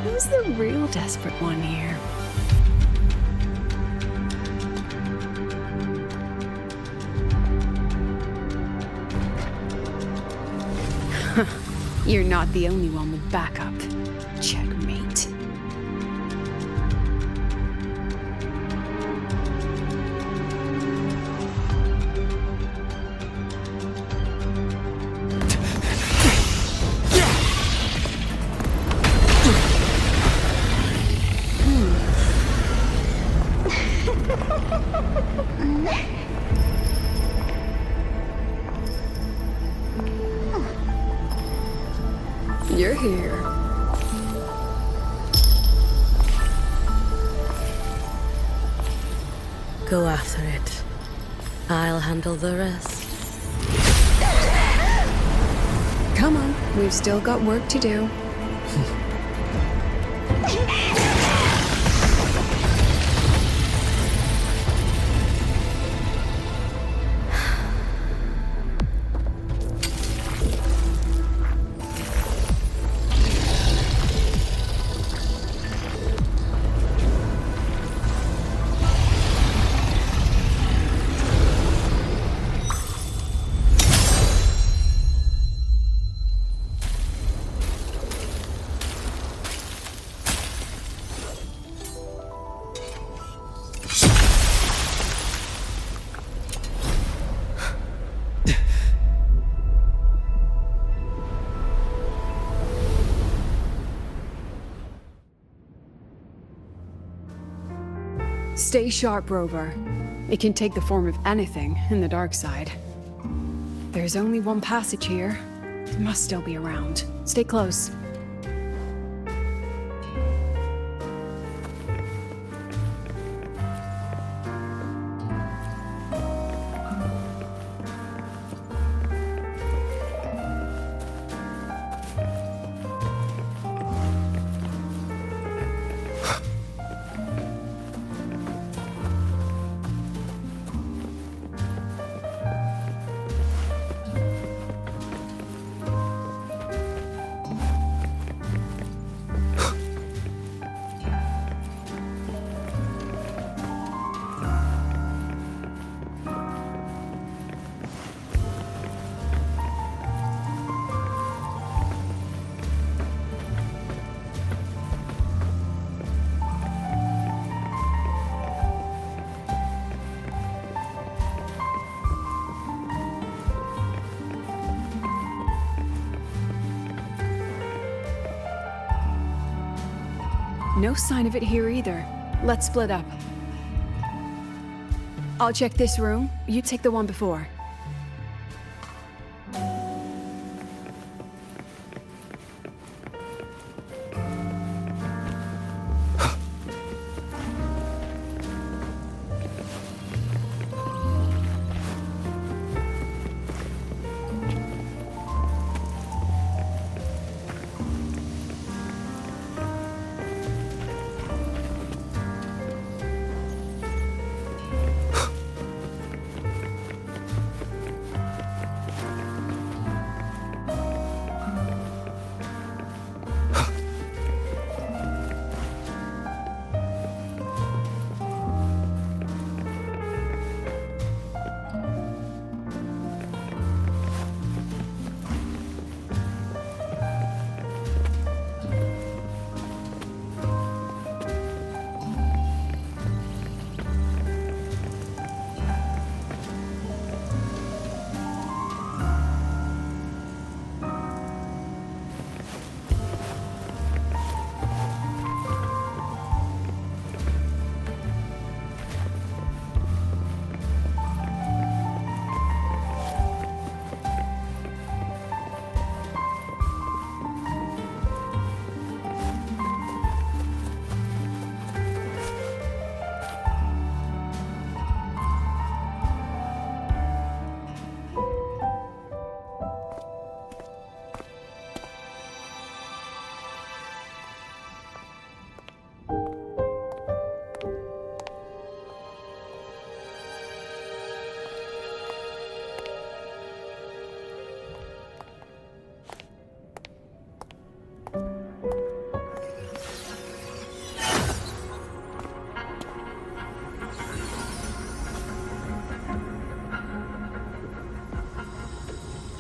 who's the real desperate one here? You're not the only one with backup. Checkmate. You're here. Go after it. I'll handle the rest. Come on, we've still got work to do. Stay sharp, Rover. It can take the form of anything in the dark side. There's only one passage here. It must still be around. Stay close. No sign of it here either. Let's split up. I'll check this room. You take the one before.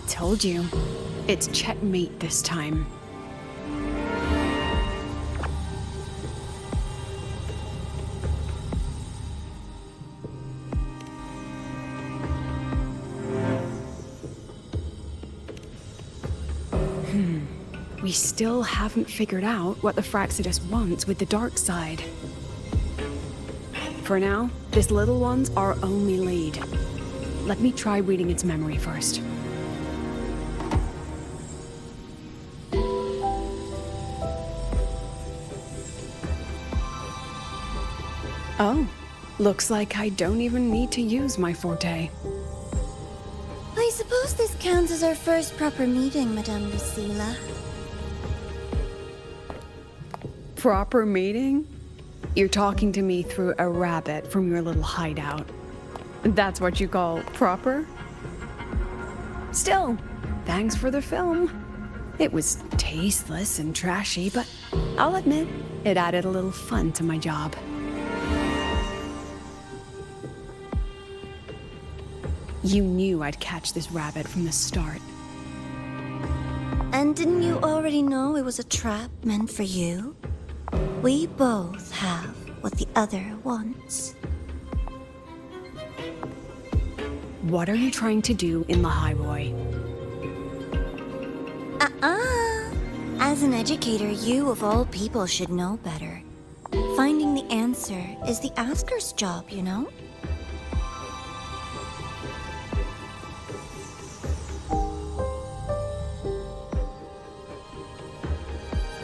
Told you. It's checkmate this time. We still haven't figured out what the Fraxidus wants with the dark side. For now, this little one's our only lead. Let me try reading its memory first. Oh, looks like I don't even need to use my forte. I suppose this counts as our first proper meeting, Madame Lucilla. Proper meeting? You're talking to me through a rabbit from your little hideout. That's what you call proper? Still, thanks for the film. It was tasteless and trashy, but I'll admit, it added a little fun to my job. You knew I'd catch this rabbit from the start. And didn't you already know it was a trap meant for you? We both have what the other wants. What are you trying to do in the highway? As an educator, you of all people should know better. Finding the answer is the asker's job, you know?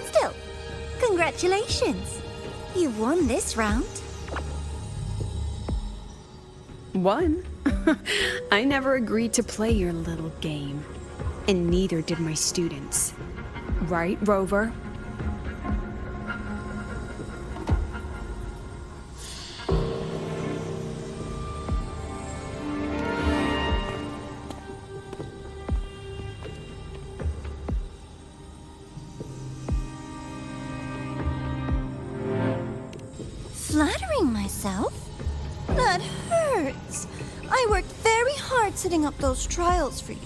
Still, congratulations. You've won this round. Won? I never agreed to play your little game. And neither did my students. Right, Rover? Flattering myself? That hurts. I worked very hard setting up those trials for you.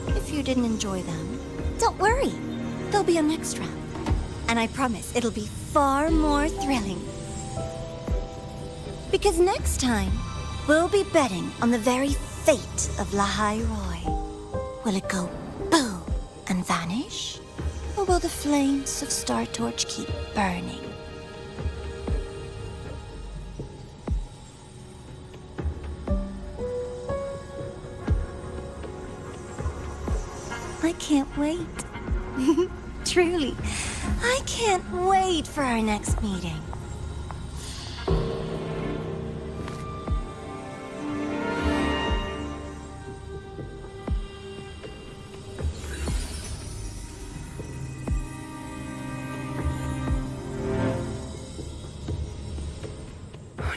If you didn't enjoy them, don't worry. There'll be a next round. And I promise it'll be far more thrilling. Because next time, we'll be betting on the very fate of Lahai Roy. Will it go boom and vanish? Or will the flames of Star Torch keep burning? I can't wait. Truly, I can't wait for our next meeting.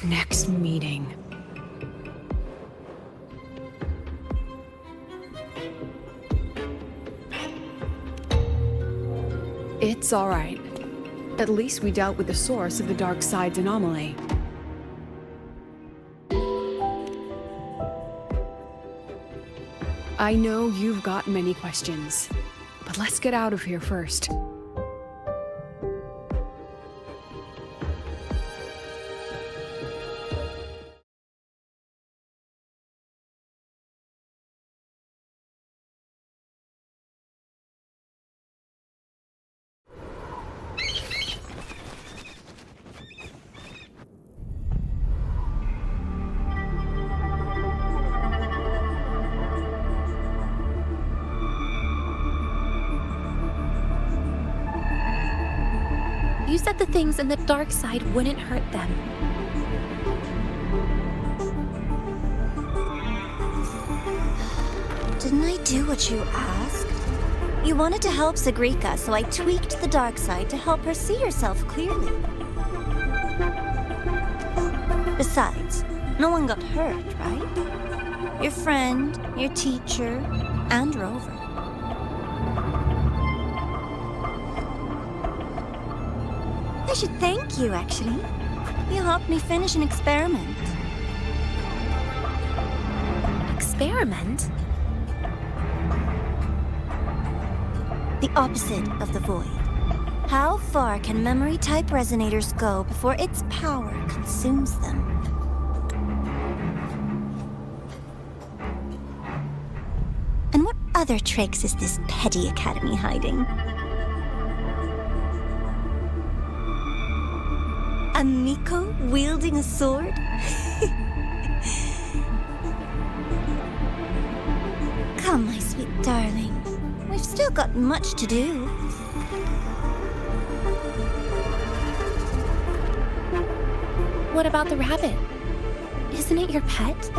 Next meeting. It's all right. At least we dealt with the source of the dark side's anomaly. I know you've got many questions, but let's get out of here first. You said the things in the dark side wouldn't hurt them. Didn't I do what you asked? You wanted to help Sagrika, so I tweaked the dark side to help her see herself clearly. Besides, no one got hurt, right? Your friend, your teacher, and Rover. I should thank you, actually. You helped me finish an experiment. Experiment? The opposite of the void. How far can memory-type resonators go before its power consumes them? And what other tricks is this petty academy hiding? A Miko wielding a sword? Come, my sweet darling. We've still got much to do. What about the rabbit? Isn't it your pet?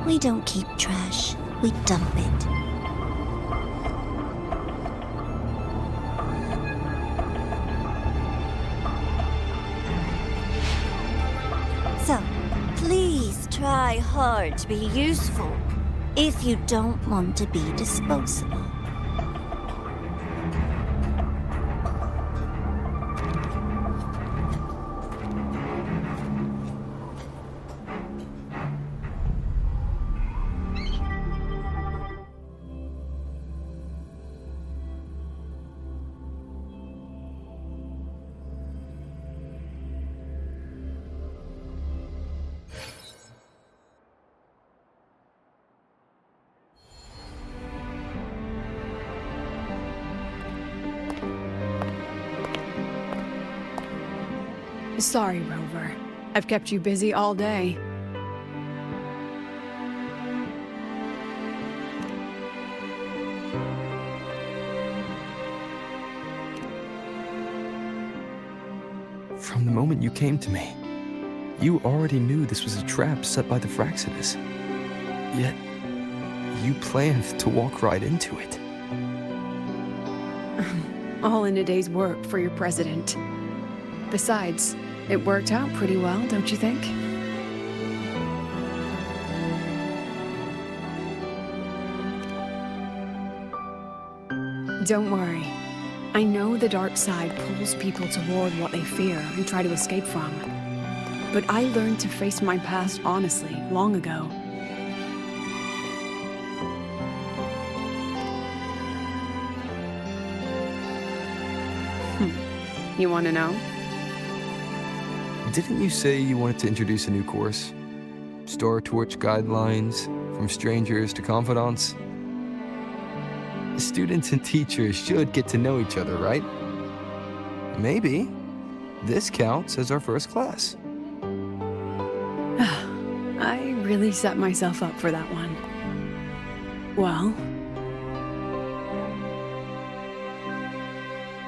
We don't keep trash. We dump it. So, please try hard to be useful if you don't want to be disposable. Sorry, Rover. I've kept you busy all day. From the moment you came to me, you already knew this was a trap set by the Fraxidus. Yet, you planned to walk right into it. All in a day's work for your president. Besides, it worked out pretty well, don't you think? Don't worry. I know the dark side pulls people toward what they fear and try to escape from. But I learned to face my past honestly long ago. You want to know? Didn't you say you wanted to introduce a new course? Star Torch guidelines, from strangers to confidants? Students and teachers should get to know each other, right? Maybe this counts as our first class. I really set myself up for that one. Well,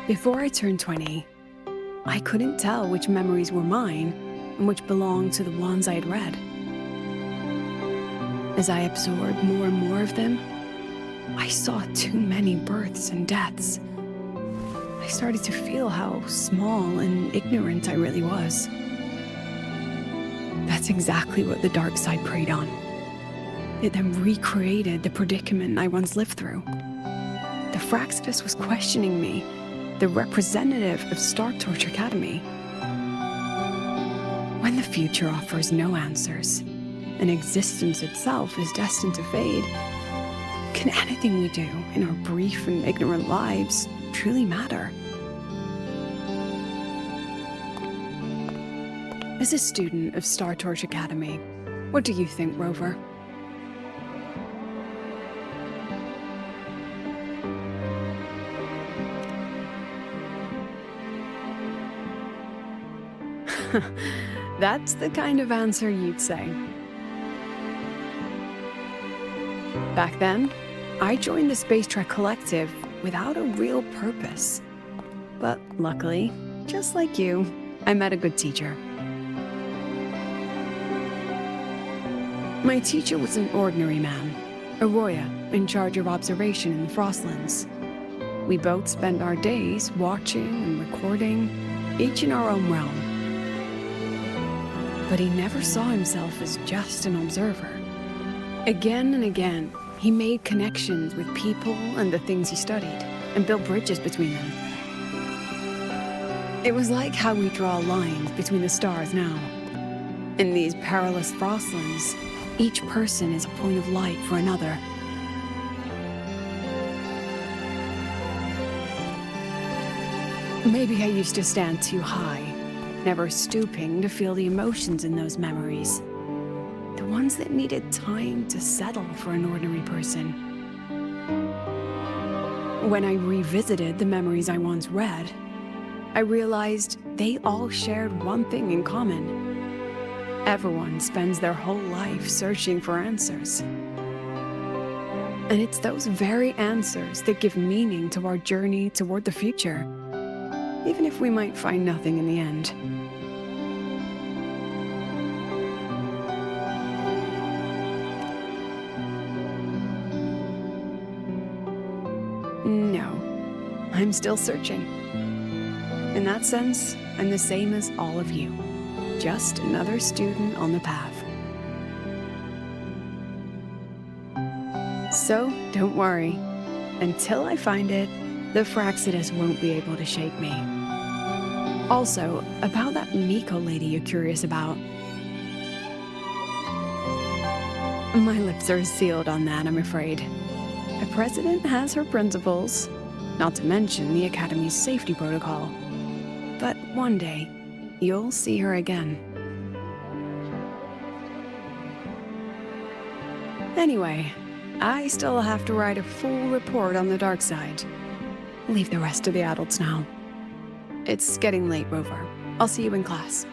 before I turned 20, I couldn't tell which memories were mine and which belonged to the ones I had read. As I absorbed more and more of them, I saw too many births and deaths. I started to feel how small and ignorant I really was. That's exactly what the dark side preyed on. It then recreated the predicament I once lived through. The Fraxidus was questioning me, the representative of Star Torch Academy. When the future offers no answers, and existence itself is destined to fade, can anything we do in our brief and ignorant lives truly matter? As a student of Star Torch Academy, what do you think, Rover? That's the kind of answer you'd say. Back then, I joined the Space Trek Collective without a real purpose. But luckily, just like you, I met a good teacher. My teacher was an ordinary man, Arroya, in charge of observation in the Frostlands. We both spent our days watching and recording, each in our own realm. But he never saw himself as just an observer. Again and again, he made connections with people and the things he studied, and built bridges between them. It was like how we draw lines between the stars now. In these perilous Frostlands, each person is a point of light for another. Maybe I used to stand too high, never stooping to feel the emotions in those memories. The ones that needed time to settle for an ordinary person. When I revisited the memories I once read, I realized they all shared one thing in common. Everyone spends their whole life searching for answers. And it's those very answers that give meaning to our journey toward the future, even if we might find nothing in the end. No, I'm still searching. In that sense, I'm the same as all of you. Just another student on the path. So, don't worry. Until I find it, the Fraxidus won't be able to shake me. Also, about that Miko lady you're curious about. My lips are sealed on that, I'm afraid. A president has her principles, not to mention the Academy's safety protocol. But one day, you'll see her again. Anyway, I still have to write a full report on the dark side. Leave the rest to the adults now. It's getting late, Rover. I'll see you in class.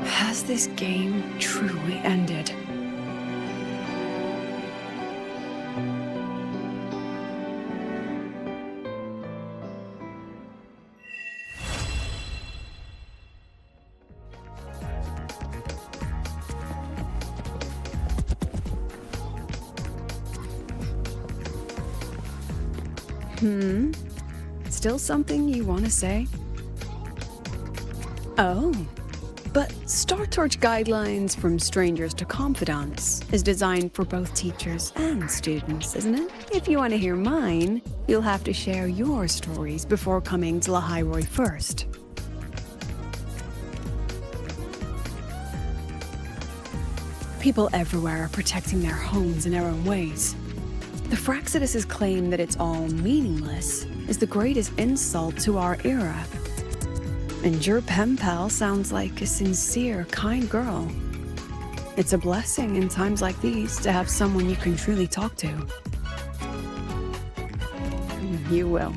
Has this game truly ended? Still something you want to say? Oh, but Star Torch Guidelines from Strangers to Confidants is designed for both teachers and students, isn't it? If you want to hear mine, you'll have to share your stories before coming to Lahairoi first. People everywhere are protecting their homes in their own ways. The Fraxidus' claim that it's all meaningless is the greatest insult to our era. And your pen pal sounds like a sincere, kind girl. It's a blessing in times like these to have someone you can truly talk to. You will.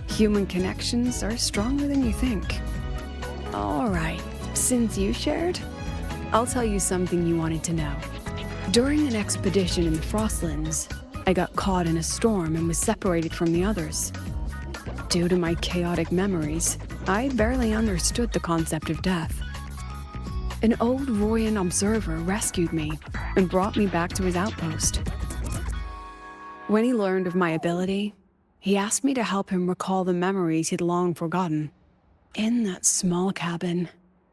Human connections are stronger than you think. All right, since you shared, I'll tell you something you wanted to know. During an expedition in the Frostlands, I got caught in a storm and was separated from the others. Due to my chaotic memories, I barely understood the concept of death. An old Royan observer rescued me and brought me back to his outpost. When he learned of my ability, he asked me to help him recall the memories he'd long forgotten. In that small cabin,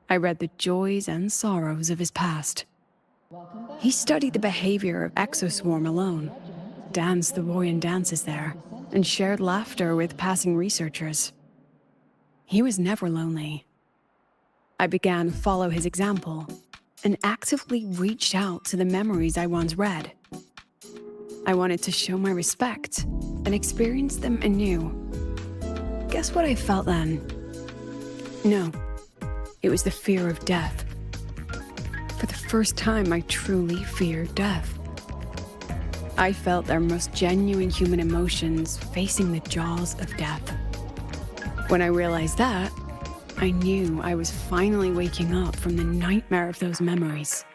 I read the joys and sorrows of his past. He studied the behavior of Exoswarm alone, danced the Royan dances there, and shared laughter with passing researchers. He was never lonely. I began to follow his example and actively reached out to the memories I once read. I wanted to show my respect and experience them anew. Guess what I felt then? No, it was the fear of death. For the first time, I truly feared death. I felt their most genuine human emotions facing the jaws of death. When I realized that, I knew I was finally waking up from the nightmare of those memories.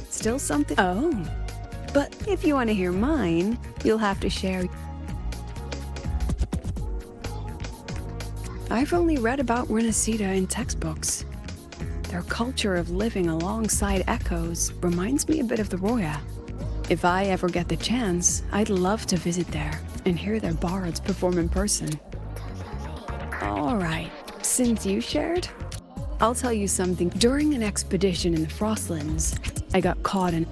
Still something? Oh, but if you want to hear mine, you'll have to share. I've only read about Renacida in textbooks. Their culture of living alongside echoes reminds me a bit of the Roya. If I ever get the chance, I'd love to visit there and hear their bards perform in person. All right, since you shared, I'll tell you something. During an expedition in the Frostlands, I got caught in...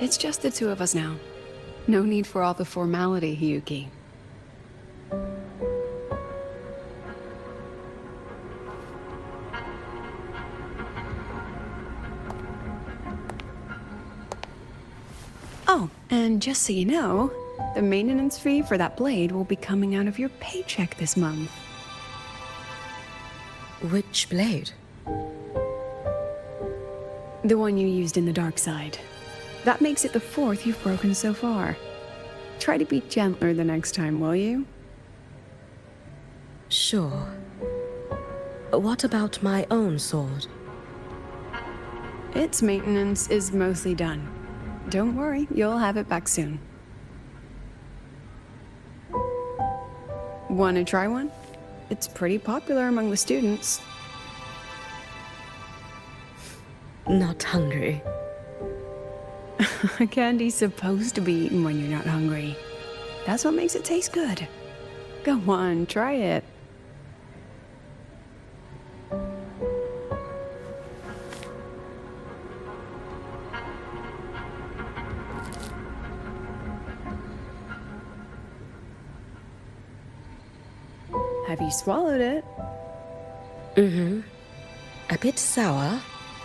It's just the two of us now. No need for all the formality, Hiyuki. Oh, and just so you know, the maintenance fee for that blade will be coming out of your paycheck this month. Which blade? The one you used in the dark side. That makes it the 4th you've broken so far. Try to be gentler the next time, will you? Sure. What about my own sword? Its maintenance is mostly done. Don't worry, you'll have it back soon. Want to try one? It's pretty popular among the students. Not hungry. Candy's supposed to be eaten when you're not hungry. That's what makes it taste good. Go on, try it. Have you swallowed it? Mm-hmm. A bit sour,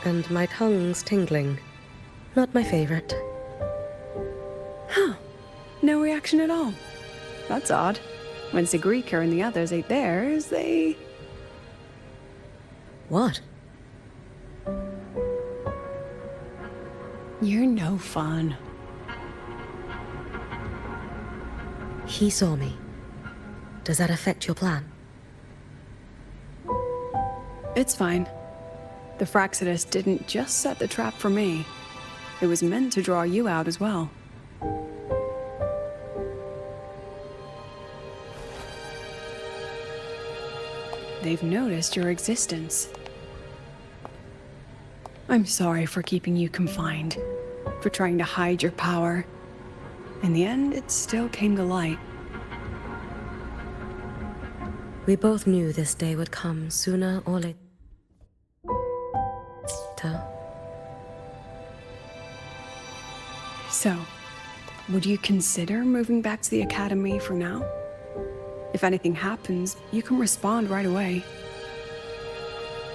and my tongue's tingling. Not my favorite. Huh. No reaction at all. That's odd. When Sigrika and the others ate theirs, they... What? You're no fun. He saw me. Does that affect your plan? It's fine. The Fraxidus didn't just set the trap for me. It was meant to draw you out as well. They've noticed your existence. I'm sorry for keeping you confined, for trying to hide your power. In the end, it still came to light. We both knew this day would come sooner or later. So, would you consider moving back to the academy for now? If anything happens, you can respond right away.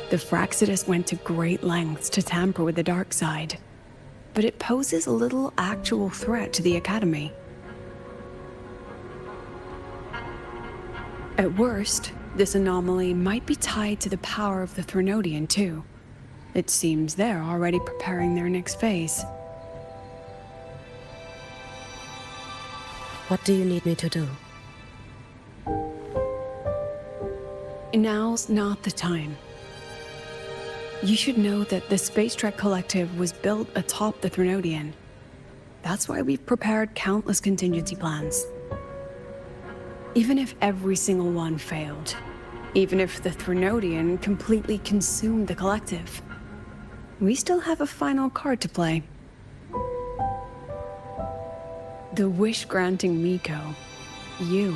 The Fraxidus went to great lengths to tamper with the dark side, but it poses a little actual threat to the academy. At worst, this anomaly might be tied to the power of the Threnodian too. It seems they're already preparing their next phase. What do you need me to do? Now's not the time. You should know that the Space Trek Collective was built atop the Threnodian. That's why we've prepared countless contingency plans. Even if every single one failed, even if the Threnodian completely consumed the Collective, we still have a final card to play. The wish-granting Miko. You.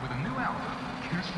with a new album, Kiss